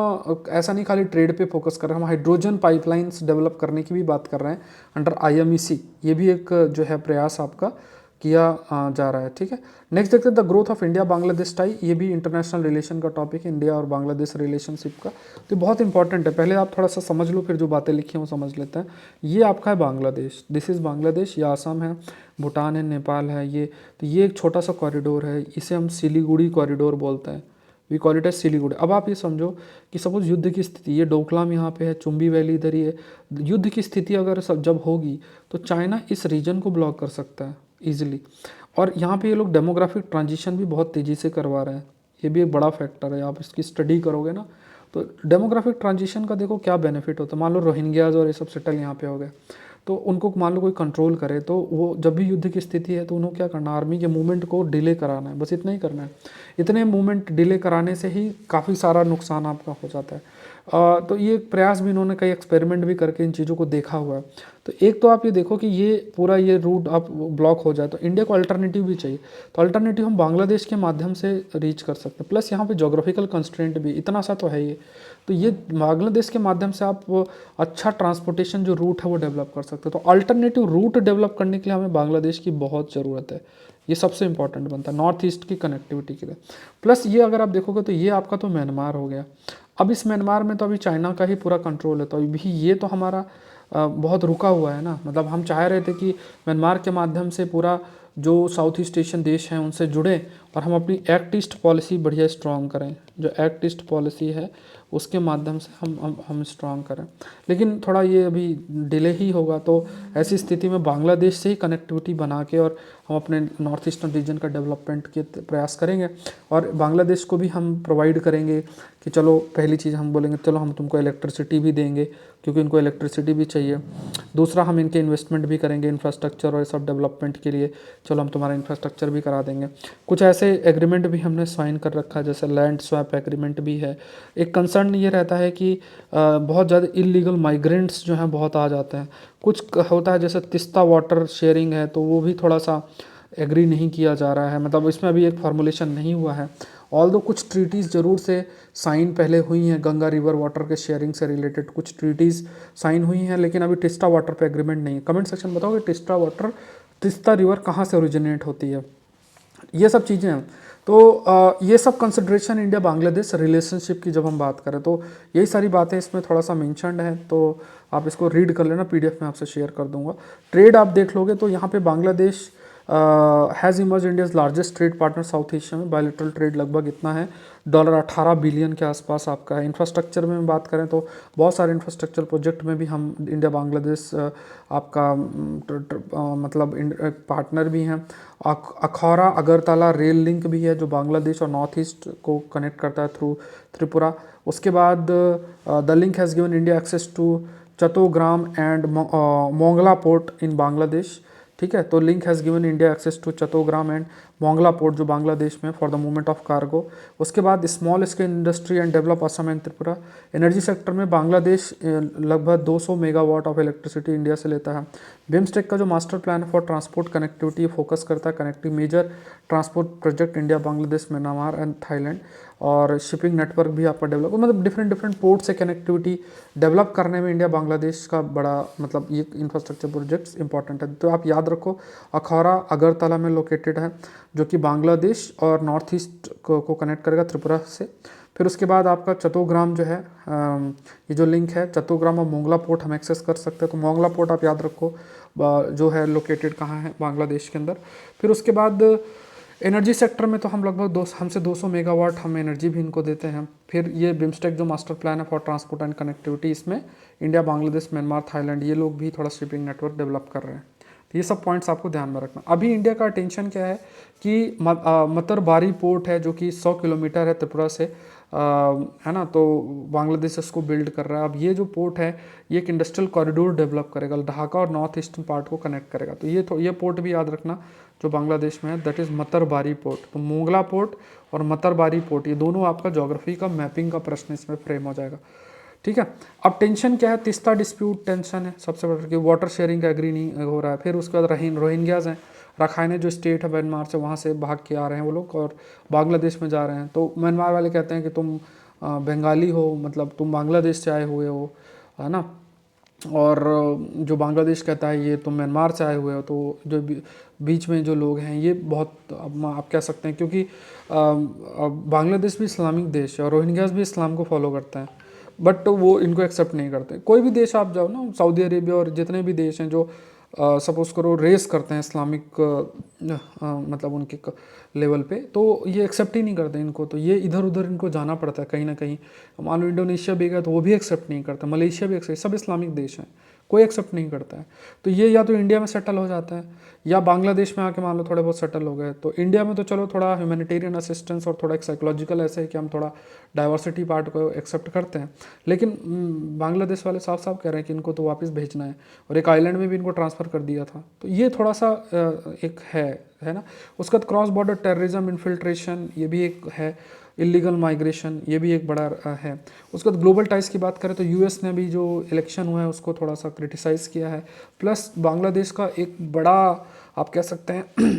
ऐसा नहीं खाली ट्रेड पे फोकस कर रहे हैं, हम हाइड्रोजन पाइपलाइंस डेवलप करने की भी बात कर रहे हैं अंडर IMEC। ये भी एक जो है प्रयास आपका किया जा रहा है। ठीक है, नेक्स्ट देखते हैं the growth of India Bangladesh tie. ये भी इंटरनेशनल रिलेशन का टॉपिक है, इंडिया और बांग्लादेश रिलेशनशिप का। तो बहुत इंपॉर्टेंट है, पहले आप थोड़ा सा समझ लो, फिर जो बातें लिखी हैं वो समझ लेते हैं। ये आपका है बांग्लादेश, दिस इज़ बांग्लादेश, ये आसाम है, भूटान है, नेपाल है ये। तो ये एक छोटा सा कॉरिडोर है, इसे हम सिलीगुड़ी कॉरिडोर बोलते हैं, we call it as Siliguri. अब आप ये समझो कि सपोज युद्ध की स्थिति, ये डोकलाम यहाँ पे है, चुम्बी वैली इधर ही है, युद्ध की स्थिति अगर सब जब होगी तो चाइना इस रीजन को ब्लॉक कर सकता है ईजिली। और यहाँ पे ये लोग डेमोग्राफिक ट्रांजिशन भी बहुत तेज़ी से करवा रहे हैं, ये भी एक बड़ा फैक्टर है। आप इसकी स्टडी करोगे ना तो डेमोग्राफिक ट्रांजिशन का देखो क्या बेनिफिट होता है। मान लो रोहिंग्याज और ये सब सेटल यहाँ पे हो गए, तो उनको मान लो कोई कंट्रोल करे, तो वो जब भी युद्ध की स्थिति है तो उन्हें क्या करना, आर्मी के मूवमेंट को डिले कराना है, बस इतना ही करना है। इतने मूवमेंट डिले कराने से ही काफ़ी सारा नुकसान आपका हो जाता है। तो ये प्रयास भी इन्होंने कई एक्सपेरिमेंट भी करके इन चीज़ों को देखा हुआ है। तो एक तो आप ये देखो कि ये पूरा ये रूट आप ब्लॉक हो जाए तो इंडिया को अल्टरनेटिव भी चाहिए, तो अल्टरनेटिव हम बांग्लादेश के माध्यम से रीच कर सकते हैं। प्लस यहाँ पे जोग्राफिकल कंस्ट्रेंट भी इतना सा तो है ये, तो ये बांग्लादेश के माध्यम से आप अच्छा ट्रांसपोर्टेशन जो रूट है वो डेवलप कर सकते हो। तो अल्टरनेटिव रूट डेवलप करने के लिए हमें बांग्लादेश की बहुत ज़रूरत है, ये सबसे इंपॉर्टेंट बनता है नॉर्थ ईस्ट की कनेक्टिविटी के लिए। प्लस ये अगर आप देखोगे तो ये आपका तो म्यांमार हो गया। अब इस म्यांमार में तो अभी चाइना का ही पूरा कंट्रोल है, तो अभी ये तो हमारा बहुत रुका हुआ है ना। मतलब हम चाह रहे थे कि म्यांमार के माध्यम से पूरा जो साउथ ईस्ट एशियन देश हैं उनसे जुड़ें और हम अपनी एक्ट ईस्ट पॉलिसी बढ़िया स्ट्रॉन्ग करें, जो एक्ट ईस्ट पॉलिसी है उसके माध्यम से हम स्ट्रॉन्ग करें। लेकिन थोड़ा ये अभी डिले ही होगा, तो ऐसी स्थिति में बांग्लादेश से ही कनेक्टिविटी बना के और हम अपने नॉर्थ ईस्टर्न रीजन का डेवलपमेंट के प्रयास करेंगे। और बांग्लादेश को भी हम प्रोवाइड करेंगे कि चलो, पहली चीज़ हम बोलेंगे चलो हम तुमको इलेक्ट्रिसिटी भी देंगे, क्योंकि इनको इलेक्ट्रिसिटी भी चाहिए। दूसरा, हम इनके इन्वेस्टमेंट भी करेंगे इंफ्रास्ट्रक्चर और सब डेवलपमेंट के लिए, चलो हम तुम्हारा इंफ्रास्ट्रक्चर भी करा देंगे। कुछ ऐसे एग्रीमेंट भी हमने साइन कर रखा है, जैसे लैंड स्वैप एग्रीमेंट भी है। एक कंसर्न ये रहता है कि बहुत ज़्यादा इलीगल माइग्रेंट्स जो हैं बहुत आ जाते हैं। कुछ होता है जैसे तिस्ता वाटर शेयरिंग है, तो वो भी थोड़ा सा एग्री नहीं किया जा रहा है, मतलब इसमें अभी एक फॉर्मुलेशन नहीं हुआ है। ऑल दो कुछ ट्रीटीज़ ज़रूर से साइन पहले हुई हैं, गंगा रिवर वाटर के शेयरिंग से रिलेटेड कुछ ट्रीटीज़ साइन हुई हैं, लेकिन अभी टिस्टा वाटर पे एग्रीमेंट नहीं है। कमेंट सेक्शन बताओ कि टिस्टा वाटर, तिस्ता रिवर कहाँ से ओरिजिनेट होती है, ये सब चीज़ें हैं। तो ये सब कंसिड्रेशन इंडिया बांग्लादेश रिलेशनशिप की जब हम बात करें तो यही सारी बातें इसमें थोड़ा सा मेंशन्ड है, तो आप इसको रीड कर लेना, पीडीएफ में आपसे शेयर कर दूंगा। ट्रेड आप देख लोगे तो यहाँ पे Bangladesh has emerge India's largest trade partner south Asia में। बायलेटरल ट्रेड लगभग इतना है, $18 बिलियन के आसपास आपका है। इंफ्रास्ट्रक्चर में बात करें तो बहुत सारे इंफ्रास्ट्रक्चर प्रोजेक्ट में भी हम इंडिया बांग्लादेश आपका मतलब पार्टनर भी हैं। अखौरा अगरतला रेल लिंक भी है जो बांग्लादेश और नॉर्थ ईस्ट को कनेक्ट करता है थ्रू त्रिपुरा। उसके बाद the link has given India access to Chattogram and Mongla port in Bangladesh. ठीक है, तो link has given India access to Chattogram and Mongla port जो बांग्लादेश में for the movement of cargo. उसके बाद small scale industry and develop Assam and Tripura. Energy sector में बांग्लादेश लगभग 200 megawatt of electricity India से लेता है। बिम्स्टेक का जो मास्टर प्लान है फॉर ट्रांसपोर्ट कनेक्टिविटी फोकस करता है connecting major transport project India Bangladesh Myanmar and Thailand. और शिपिंग नेटवर्क भी आपका डेवलप, मतलब डिफरेंट पोर्ट से कनेक्टिविटी डेवलप करने में इंडिया बांग्लादेश का बड़ा मतलब ये इंफ्रास्ट्रक्चर प्रोजेक्ट्स इंपॉर्टेंट है। तो आप याद रखो, अखौरा अगरतला में लोकेटेड है जो कि बांग्लादेश और नॉर्थ ईस्ट को कनेक्ट करेगा त्रिपुरा से। फिर उसके बाद आपका चतोग्राम जो है, ये जो लिंक है चतोग्राम और मोंगला पोर्ट हम एक्सेस कर सकते हैं। तो मोंगला पोर्ट आप याद रखो जो है लोकेटेड कहाँ है, बांग्लादेश के अंदर। फिर उसके बाद एनर्जी सेक्टर में तो हम लगभग हमसे 200 मेगावाट हम एनर्जी भी इनको देते हैं। फिर ये बिम्स्टेक जो मास्टर प्लान है फॉर ट्रांसपोर्ट एंड कनेक्टिविटी, इसमें इंडिया बांग्लादेश म्यांमार थाईलैंड ये लोग भी थोड़ा शिपिंग नेटवर्क डेवलप कर रहे हैं। तो ये सब पॉइंट्स आपको ध्यान में रखना। अभी इंडिया का अटेंशन क्या है कि मतरबारी पोर्ट है जो कि 100 किलोमीटर है त्रिपुरा से, है ना, तो बांग्लादेश इसको बिल्ड कर रहा है। अब ये जो पोर्ट है ये एक इंडस्ट्रियल कॉरिडोर डेवलप करेगा, ढाका और नॉर्थ ईस्टर्न पार्ट को कनेक्ट करेगा। तो ये पोर्ट भी याद रखना जो बांग्लादेश में है, दैट इज़ मतरबारी पोर्ट। तो मोंगला पोर्ट और मतरबारी पोर्ट ये दोनों आपका ज्योग्राफी का मैपिंग का प्रश्न इसमें फ्रेम हो जाएगा। ठीक है, अब टेंशन क्या है, तिस्ता डिस्प्यूट टेंशन है सबसे बड़ा, कि वाटर शेयरिंग का एग्री नहीं हो रहा है। फिर उसके बाद रोहिंग्याज हैं, रखाइने जो स्टेट है म्यांमार से, वहाँ से भाग के आ रहे हैं वो लोग और बांग्लादेश में जा रहे हैं। तो म्यांमार वाले कहते हैं कि तुम बंगाली हो, मतलब तुम बांग्लादेश से आए हुए हो, है ना, और जो बांग्लादेश कहता है ये तो म्यांमार से आए हुए हो, तो जो बीच में जो लोग हैं ये बहुत आप कह सकते हैं, क्योंकि बांग्लादेश भी इस्लामिक देश है और रोहिंग्यास भी इस्लाम को फॉलो करते हैं, बट वो इनको एक्सेप्ट नहीं करते। कोई भी देश आप जाओ ना, सऊदी अरेबिया और जितने भी देश हैं जो सपोज करो रेस करते हैं इस्लामिक मतलब उनके लेवल पे, तो ये एक्सेप्ट ही नहीं करते इनको, तो ये इधर उधर इनको जाना पड़ता है कहीं ना कहीं। मान लो इंडोनेशिया भी गया तो वो भी एक्सेप्ट नहीं करता, मलेशिया भी एक्सेप्ट, सब इस्लामिक देश हैं, कोई एक्सेप्ट नहीं करता है। तो ये या तो इंडिया में सेटल हो जाता है या बांग्लादेश में आके मान लो थोड़े बहुत सेटल हो गए। तो इंडिया में तो चलो थोड़ा ह्यूमैनिटेरियन असिस्टेंस और थोड़ा एक साइकोलॉजिकल ऐसे है कि हम थोड़ा डाइवर्सिटी पार्ट को एक्सेप्ट करते हैं, लेकिन बांग्लादेश वाले साफ साफ कह रहे हैं कि इनको तो वापस भेजना है, और एक आइलैंड में भी इनको ट्रांसफ़र कर दिया था। तो ये थोड़ा सा एक है ना। उसके बाद क्रॉस बॉर्डर टेररिज्म, इन्फिल्ट्रेशन, ये भी एक है, इलीगल माइग्रेशन, ये भी एक बड़ा है। उसके बाद ग्लोबल टाइज की बात करें तो यूएस ने भी जो इलेक्शन हुआ है उसको थोड़ा सा क्रिटिसाइज़ किया है। प्लस बांग्लादेश का एक बड़ा आप कह सकते हैं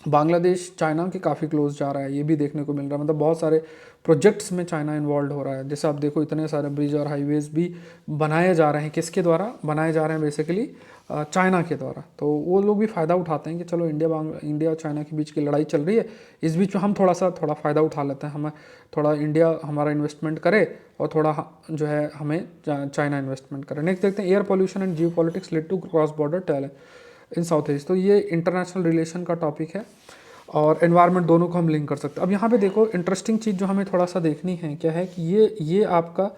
बांग्लादेश चाइना के काफ़ी क्लोज जा रहा है, ये भी देखने को मिल रहा है। मतलब बहुत सारे प्रोजेक्ट्स में चाइना इन्वॉल्व हो रहा है। जैसे आप देखो इतने सारे ब्रिज और हाईवेज भी बनाए जा रहे हैं, किसके द्वारा बनाए जा रहे हैं, बेसिकली चाइना के द्वारा। तो वो लोग भी फ़ायदा उठाते हैं कि चलो इंडिया और चाइना के बीच की लड़ाई चल रही है, इस बीच में हम थोड़ा फ़ायदा उठा लेते हैं, हमें थोड़ा इंडिया हमारा इन्वेस्टमेंट करे और थोड़ा जो है हमें चाइना इन्वेस्टमेंट करे। नेक्स्ट देखते हैं air pollution and geopolitics led to cross border talent in south east. तो ये इंटरनेशनल रिलेशन का टॉपिक है और एनवायरनमेंट दोनों को हम लिंक कर सकते हैं। अब यहाँ पे देखो इंटरेस्टिंग चीज़ जो हमें थोड़ा सा देखनी है क्या है कि ये आपका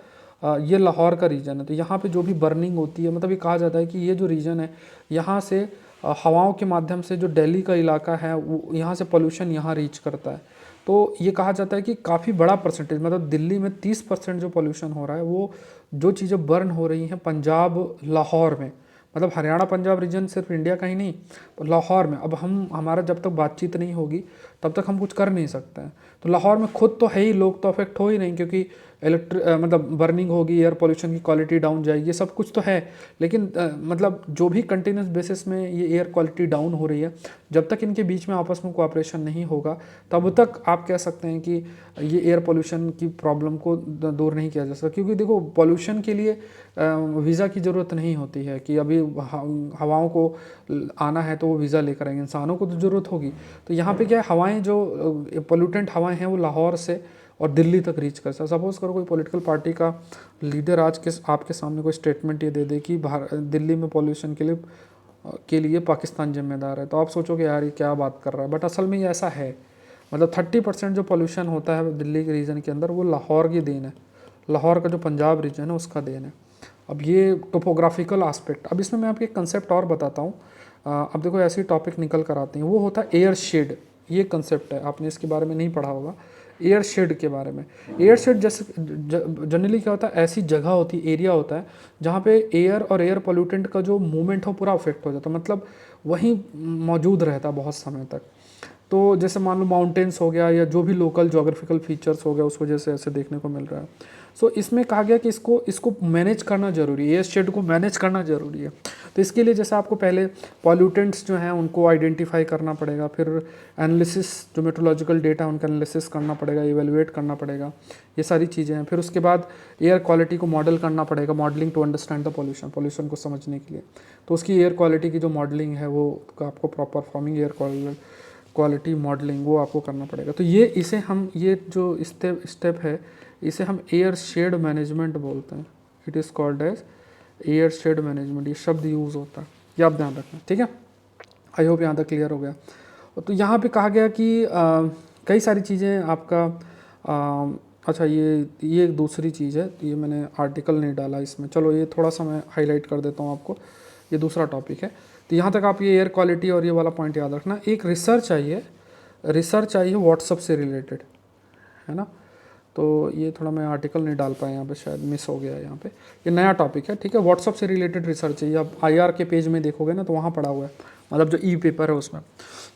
ये लाहौर का रीजन है। तो यहाँ पे जो भी बर्निंग होती है, मतलब ये कहा जाता है कि ये जो रीजन है यहाँ से हवाओं के माध्यम से जो दिल्ली का इलाका है वो यहाँ से पोल्यूशन यहाँ रीच करता है। तो ये कहा जाता है कि काफ़ी बड़ा परसेंटेज, मतलब दिल्ली में 30% जो पोल्यूशन हो रहा है वो जो चीज़ें बर्न हो रही हैं पंजाब लाहौर में, मतलब हरियाणा पंजाब रीजन सिर्फ इंडिया का ही नहीं, लाहौर में। अब हमारा जब तक बातचीत नहीं होगी तब तक हम कुछ कर नहीं सकते हैं। तो लाहौर में खुद तो है ही, लोग तो अफेक्ट हो ही नहीं, क्योंकि मतलब बर्निंग होगी, एयर पोल्यूशन की क्वालिटी डाउन जाएगी, ये सब कुछ तो है। लेकिन मतलब जो भी कंटिन्यूस बेसिस में ये एयर क्वालिटी डाउन हो रही है, जब तक इनके बीच में आपस में कोऑपरेशन नहीं होगा तब तक आप कह सकते हैं कि ये एयर पोल्यूशन की प्रॉब्लम को दूर नहीं किया जा सकता। क्योंकि देखो पोल्यूशन के लिए वीज़ा की ज़रूरत नहीं होती है कि अभी हवाओं को आना है तो वो वीज़ा लेकर आएंगे, इंसानों को तो ज़रूरत होगी। तो यहाँ पे क्या है, हवाएं जो पोल्यूटेंट हवाएं हैं वो लाहौर से और दिल्ली तक रीच कर सकता। सपोज़ करो कोई पॉलिटिकल पार्टी का लीडर आज के आपके सामने कोई स्टेटमेंट ये दे दे कि दिल्ली में पॉल्यूशन के लिए पाकिस्तान जिम्मेदार है, तो आप सोचोगे यार ये क्या बात कर रहा है, बट असल में ये ऐसा है। मतलब 30% जो पॉल्यूशन होता है दिल्ली के रीजन के अंदर वो लाहौर की देन है, लाहौर का जो पंजाब रीजन है उसका देन है। अब ये टोपोग्राफिकल आस्पेक्ट, अब इसमें मैं आपको एक कंसेप्ट और बताता हूँ। अब देखो ऐसे टॉपिक निकल कर आते हैं, वो होता है एयर शेड। ये कंसेप्ट है, आपने इसके बारे में नहीं पढ़ा होगा, एयर शेड के बारे में। एयर शेड जैसे जनरली क्या होता है, ऐसी जगह होती है, एरिया होता है जहाँ पे एयर और एयर पोल्यूटेंट का जो मूवमेंट हो पूरा अफेक्ट हो जाता है, मतलब वहीं मौजूद रहता है बहुत समय तक। तो जैसे मान लो माउंटेन्स हो गया या जो भी लोकल जोग्राफिकल फीचर्स हो गया, उस वजह से ऐसे देखने को मिल रहा है। सो इसमें कहा गया कि इसको मैनेज करना जरूरी है, एयर शेड को मैनेज करना जरूरी है। तो इसके लिए जैसे आपको पहले पॉल्यूटेंट्स जो हैं उनको आइडेंटिफाई करना पड़ेगा, फिर एनालिसिस जो मेट्रोलॉजिकल डेटा उनका एनालिसिस करना पड़ेगा, इवेलुएट करना पड़ेगा, ये सारी चीज़ें हैं। फिर उसके बाद एयर क्वालिटी को मॉडल करना पड़ेगा, modelling to understand the pollution को समझने के लिए। तो उसकी एयर क्वालिटी की जो मॉडलिंग है वो आपको proper forming air quality modelling वो आपको करना पड़ेगा। तो ये जो स्टेप है इसे हम एयर शेड मैनेजमेंट बोलते हैं। It is called as air shed management, ये शब्द यूज़ होता है, ये आप ध्यान रखना, ठीक है। आई होप यहाँ तक क्लियर हो गया। तो यहाँ पे कहा गया कि कई सारी चीज़ें आपका अच्छा ये एक दूसरी चीज़ है, ये मैंने आर्टिकल नहीं डाला इसमें, चलो ये थोड़ा सा मैं हाईलाइट कर देता हूँ आपको, ये दूसरा टॉपिक है। तो यहाँ तक आप ये एयर क्वालिटी और ये वाला पॉइंट याद रखना। एक रिसर्च चाहिए व्हाट्सअप से रिलेटेड, है ना। तो ये थोड़ा मैं आर्टिकल नहीं डाल पाया यहाँ पे, शायद मिस हो गया यहाँ पे। ये नया टॉपिक है, ठीक है, व्हाट्सअप से रिलेटेड रिसर्च है। ये आप आईआर के पेज में देखोगे ना तो वहाँ पड़ा हुआ है, मतलब जो ई पेपर है उसमें।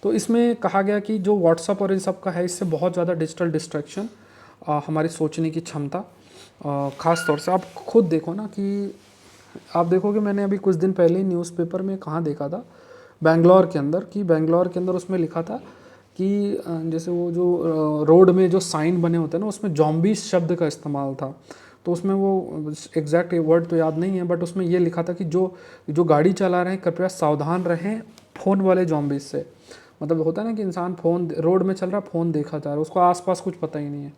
तो इसमें कहा गया कि जो व्हाट्सअप और इन सब का है, इससे बहुत ज़्यादा डिजिटल डिस्ट्रैक्शन, हमारी सोचने की क्षमता, ख़ास तौर से आप खुद देखो ना कि आप देखोगे, मैंने अभी कुछ दिन पहले ही न्यूज़पेपर में कहाँ देखा था, बेंगलोर के अंदर उसमें लिखा था कि जैसे वो जो रोड में जो साइन बने होते हैं ना उसमें जॉम्बीज शब्द का इस्तेमाल था। तो उसमें वो एग्जैक्ट वर्ड तो याद नहीं है, बट उसमें ये लिखा था कि जो गाड़ी चला रहे हैं कृपया सावधान रहें फ़ोन वाले जॉम्बीज से। मतलब होता है ना कि इंसान फ़ोन रोड में चल रहा, फ़ोन देखा जा रहा है, उसको आसपास कुछ पता ही नहीं है,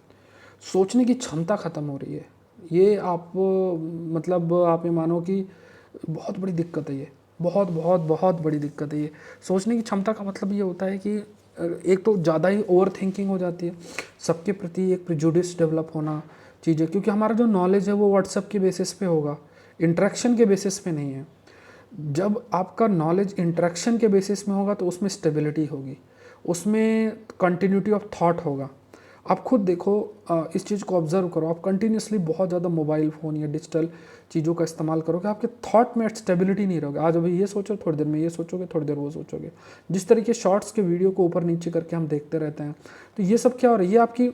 सोचने की क्षमता ख़त्म हो रही है। ये आप मतलब आप ये मानो कि बहुत बड़ी दिक्कत है ये, बहुत बहुत बहुत बड़ी दिक्कत है ये। सोचने की क्षमता का मतलब ये होता है कि एक तो ज़्यादा ही ओवर थिंकिंग हो जाती है, सबके प्रति एक प्रिजुडिस डेवलप होना चीज़ें, क्योंकि हमारा जो नॉलेज है वो व्हाट्सएप के बेसिस पे होगा, इंटरेक्शन के बेसिस पे नहीं है। जब आपका नॉलेज इंटरेक्शन के बेसिस में होगा तो उसमें स्टेबिलिटी होगी, उसमें कंटिन्यूटी ऑफ थॉट होगा। आप खुद देखो, इस चीज़ को ऑब्जर्व करो, आप कंटिन्यूसली बहुत ज़्यादा मोबाइल फ़ोन या डिजिटल चीज़ों का इस्तेमाल करोगे, आपके थॉट में स्टेबिलिटी नहीं रहोगे। आज अभी ये सोचो, थोड़ी देर में ये सोचोगे, थोड़ी देर वो सोचोगे। जिस तरीके शॉर्ट्स के वीडियो को ऊपर नीचे करके हम देखते रहते हैं, तो ये सब क्या हो रहा है, ये आपकी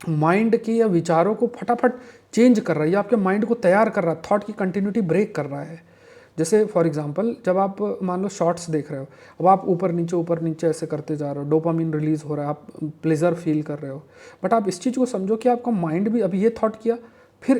माइंड की या विचारों को फटाफट चेंज कर रहा है, ये आपके माइंड को तैयार कर रहा है, थॉट की कंटिन्यूटी ब्रेक कर रहा है। जैसे फॉर एग्जांपल, जब आप मान लो शॉर्ट्स देख रहे हो, अब आप ऊपर नीचे ऐसे करते जा रहे हो, डोपामिन रिलीज हो रहा है, आप प्लेजर फील कर रहे हो, बट आप इस चीज़ को समझो कि आपका माइंड भी अभी ये थॉट किया, फिर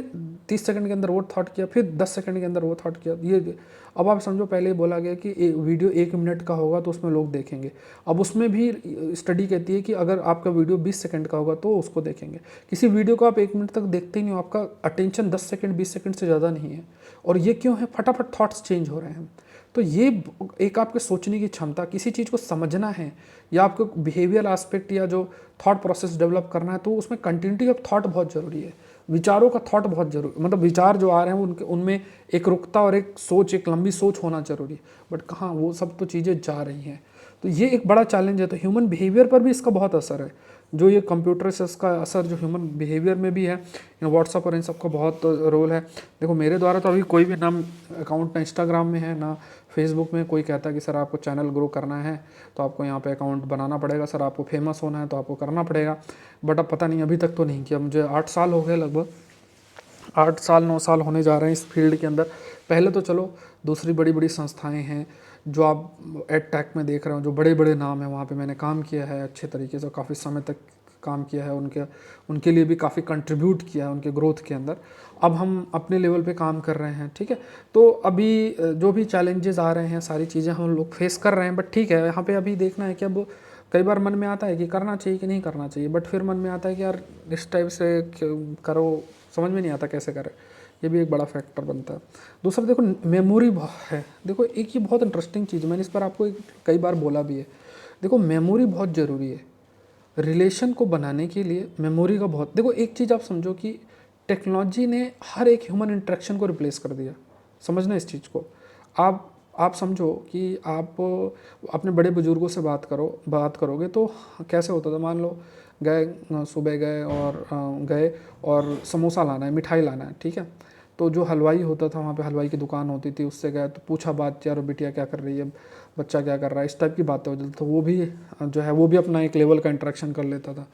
30 सेकंड के अंदर वो थॉट किया, फिर 10 सेकंड के अंदर वो थॉट किया। ये अब आप समझो, पहले ही बोला गया कि वीडियो 1 मिनट का होगा तो उसमें लोग देखेंगे। अब उसमें भी स्टडी कहती है कि अगर आपका वीडियो 20 सेकंड का होगा तो उसको देखेंगे। किसी वीडियो को आप 1 मिनट तक देखते ही नहीं हो, आपका अटेंशन 10 सेकंड 20 सेकंड से ज़्यादा नहीं है। और ये क्यों है? फटाफट थॉट्स चेंज हो रहे हैं। तो ये एक आपके सोचने की क्षमता, किसी चीज़ को समझना है या आपको बिहेवियर एस्पेक्ट या जो थॉट प्रोसेस डेवलप करना है, तो उसमें कंटिन्यूटी ऑफ थॉट बहुत ज़रूरी है। विचारों का थॉट बहुत जरूरी, मतलब विचार जो आ रहे हैं उनके उनमें एक रुकता और एक सोच, एक लंबी सोच होना जरूरी है। बट कहाँ, वो सब तो चीज़ें जा रही हैं। तो ये एक बड़ा चैलेंज है। तो ह्यूमन बिहेवियर पर भी इसका बहुत असर है। जो ये कंप्यूटर से इसका असर जो ह्यूमन बिहेवियर में भी है, व्हाट्सअप और इन सबका बहुत रोल है। देखो, मेरे द्वारा तो अभी कोई भी ना अकाउंट ना इंस्टाग्राम में है ना फेसबुक में। कोई कहता है कि सर आपको चैनल ग्रो करना है तो आपको यहाँ पे अकाउंट बनाना पड़ेगा, सर आपको फेमस होना है तो आपको करना पड़ेगा। बट अब पता नहीं, अभी तक तो नहीं किया। मुझे 8 साल हो गए, लगभग 8 साल 9 साल होने जा रहे हैं इस फील्ड के अंदर। पहले तो चलो दूसरी बड़ी बड़ी संस्थाएं हैं जो आप एड टेक में देख रहे हो, जो बड़े बड़े नाम हैं, वहाँ पे मैंने काम किया है अच्छे तरीके से, काफ़ी समय तक काम किया है, उनके लिए भी काफ़ी कंट्रीब्यूट किया है उनके ग्रोथ के अंदर। अब हम अपने लेवल पे काम कर रहे हैं, ठीक है। तो अभी जो भी चैलेंजेस आ रहे हैं, सारी चीज़ें हम लोग फेस कर रहे हैं। बट ठीक है, यहाँ पे अभी देखना है कि अब कई बार मन में आता है कि करना चाहिए कि नहीं करना चाहिए, बट फिर मन में आता है कि यार इस टाइप से करो, समझ में नहीं आता कैसे करें। ये भी एक बड़ा फैक्टर बनता है। दूसरा देखो, मेमोरी है। देखो, एक ये बहुत इंटरेस्टिंग चीज़, मैंने इस पर आपको कई बार बोला भी है। देखो, मेमोरी बहुत ज़रूरी है रिलेशन को बनाने के लिए। मेमोरी का बहुत, देखो एक चीज़ आप समझो कि टेक्नोलॉजी ने हर एक ह्यूमन इंटरेक्शन को रिप्लेस कर दिया। समझना इस चीज़ को। आप समझो कि आप अपने बड़े बुजुर्गों से बात करोगे तो कैसे होता था। मान लो सुबह गए और समोसा लाना है, मिठाई लाना है, ठीक है। तो जो हलवाई होता था, वहाँ पे हलवाई की दुकान होती थी, उससे गए तो पूछा बात, यार बिटिया क्या कर रही है, बच्चा क्या कर रहा है, इस टाइप की बातें हो जाती। तो वो भी जो है वो भी अपना एक लेवल का इंटरेक्शन कर लेता था।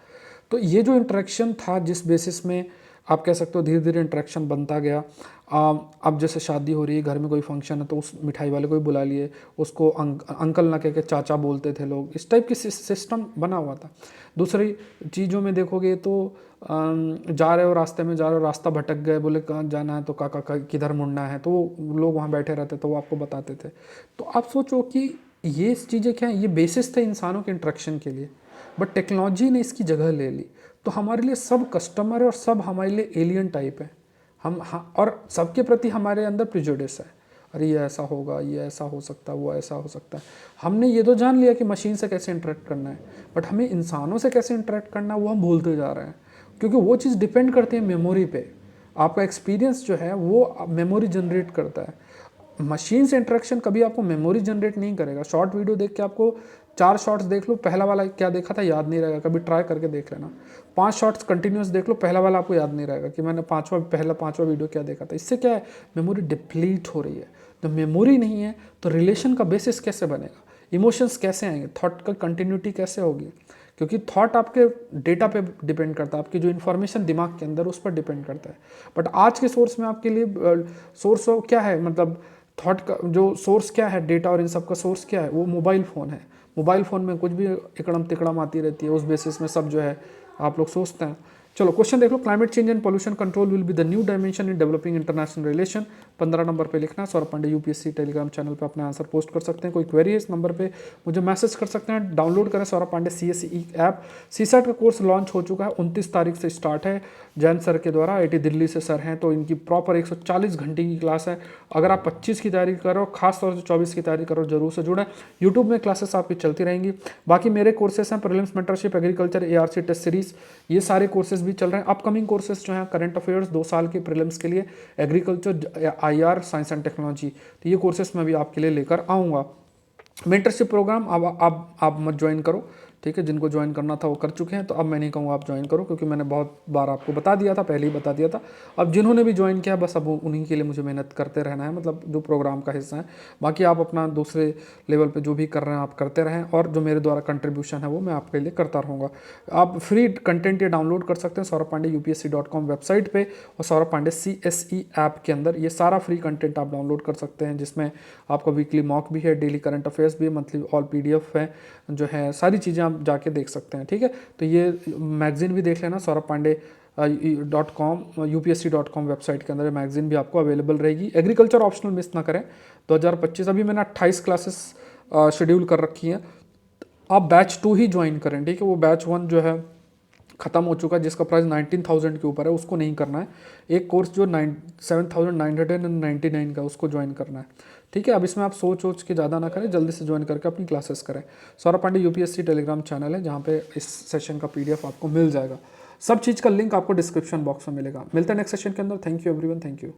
तो ये जो इंटरेक्शन था, जिस बेसिस में आप कह सकते हो धीरे धीरे इंटरेक्शन बनता गया। अब जैसे शादी हो रही है, घर में कोई फंक्शन है, तो उस मिठाई वाले को ही बुला लिए, उसको अंकल ना कह के चाचा बोलते थे लोग। इस टाइप की सिस्टम बना हुआ था। दूसरी चीज़ों में देखोगे तो जा रहे हो, रास्ते में जा रहे हो, रास्ता भटक गए, बोले कहाँ जाना है, तो काका किधर मुड़ना है, तो वो लोग वहाँ बैठे रहते तो वो आपको बताते थे। तो आप सोचो कि ये चीज़ें क्या हैं, ये बेसिस थे इंसानों के इंटरेक्शन के लिए, बट टेक्नोलॉजी ने इसकी जगह ले ली। तो हमारे लिए सब कस्टमर है और सब हमारे लिए एलियन टाइप है। और सबके प्रति हमारे अंदर प्रिजुडिस है। अरे ये ऐसा होगा, ये ऐसा हो सकता है, वो ऐसा हो सकता है। हमने ये तो जान लिया कि मशीन से कैसे इंटरेक्ट करना है, बट हमें इंसानों से कैसे इंटरेक्ट करना है वो हम भूलते जा रहे हैं, क्योंकि वो चीज़ डिपेंड करती है मेमोरी पे। आपका एक्सपीरियंस जो है वो मेमोरी जनरेट करता है। मशीन से इंटरेक्शन कभी आपको मेमोरी जनरेट नहीं करेगा। शॉर्ट वीडियो देख के आपको 4 शॉर्ट्स देख लो, पहला वाला क्या देखा था याद नहीं रहेगा, कभी ट्राई करके देख लेना। 5 शॉर्ट्स कंटिन्यूस देख लो, पहला वाला आपको याद नहीं रहेगा कि मैंने पहला पांचवा वीडियो क्या देखा था। इससे क्या है, मेमोरी डिप्लीट हो रही है। तो मेमोरी नहीं है तो रिलेशन का बेसिस कैसे बनेगा, इमोशंस कैसे आएंगे, थॉट का कंटिन्यूटी कैसे होगी, क्योंकि थॉट आपके डेटा पे डिपेंड करता है, आपकी जो इन्फॉर्मेशन दिमाग के अंदर उस पर डिपेंड करता है। बट आज के सोर्स में आपके लिए सोर्स क्या है, मतलब थॉट का जो सोर्स क्या है, डेटा और इन सब का सोर्स क्या है, वो मोबाइल फ़ोन है। मोबाइल फ़ोन में कुछ भी इकड़म तिकड़म आती रहती है, उस बेसिस में सब जो है आप लोग सोचते हैं, चलो क्वेश्चन देख लो, climate change and pollution control will be the new dimension in developing international relation. 15 number पे लिखना है। Saurabh Pandey UPSC Telegram channel पे अपने आंसर पोस्ट कर सकते हैं। कोई क्वेरी है इस नंबर पे मुझे मैसेज कर सकते हैं। डाउनलोड करें Saurabh Pandey CSE app. CSAT का कोर्स लॉन्च हो चुका है, 29 तारीख से स्टार्ट है जैन सर के द्वारा। IIT दिल्ली से सर हैं, तो इनकी प्रॉपर 140 घंटे की क्लास है। अगर आप 25 की तैयारी करो, खास तौर से 24 की तैयारी करो, जरूर से जुड़ें। यूट्यूब में क्लासेस आपकी चलती रहेंगी। बाकी मेरे कोर्सेस हैं, prelims mentorship, agriculture, ARC test series, ये सारे कोर्सेज भी चल रहे हैं। अपकमिंग कोर्सेज जो हैं करंट अफेयर्स 2 साल के प्रीलिम्स के लिए, agriculture, IR, science and technology, तो ये कोर्सेज मैं भी आपके लिए लेकर आऊँगा। मेंटरशिप प्रोग्राम अब आप मत ज्वाइन करो, ठीक है। जिनको ज्वाइन करना था वो कर चुके हैं, तो अब मैं नहीं कहूँगा आप ज्वाइन करो, क्योंकि मैंने बहुत बार आपको बता दिया था, पहले ही बता दिया था। अब जिन्होंने भी ज्वाइन किया बस अब उन्हीं के लिए मुझे मेहनत करते रहना है, मतलब जो प्रोग्राम का हिस्सा है। बाकी आप अपना दूसरे लेवल पे जो भी कर रहे हैं आप करते रहें, और जो मेरे द्वारा कंट्रीब्यूशन है वो मैं आपके लिए करता रहूँगा। आप फ्री कंटेंट ये डाउनलोड कर सकते हैं सौरभ पांडे UPSC.com वेबसाइट पर, और सौरभ पांडे CSE ऐप के अंदर ये सारा फ्री कंटेंट आप डाउनलोड कर सकते हैं, जिसमें आपका वीकली मॉक भी है, डेली करंट अफेयर्स भी है, मंथली ऑल PDF है, जो है सारी चीज़ें आप जाके देख सकते हैं, ठीक है। तो ये मैगजीन भी देख लेना, Saurabh Pandey .com UPSC.com website के अंदर मैगजीन भी आपको अवेलेबल रहेगी। एग्रीकल्चर ऑप्शनल मिस ना करें 2025। अभी मैंने 28 क्लासेस शेड्यूल कर रखी हैं। आप बैच 2 ही ज्वाइन करें, ठीक है। वो बैच 1 जो है ख़त्म हो चुका है, जिसका प्राइस 19,000 के ऊपर है, उसको नहीं करना है। एक कोर्स जो 7,999 का, उसको ज्वाइन करना है, ठीक है। अब इसमें आप सोच के ज़्यादा ना करें, जल्दी से ज्वाइन करके अपनी क्लासेस करें। Saurabh Pandey UPSC telegram channel है, जहाँ पे इस सेशन का PDF आपको मिल जाएगा। सब चीज़ का लिंक आपको डिस्क्रिप्शन बॉक्स में मिलेगा। मिलते हैं नेक्स्ट सेशन के अंदर। Thank you everyone, thank you.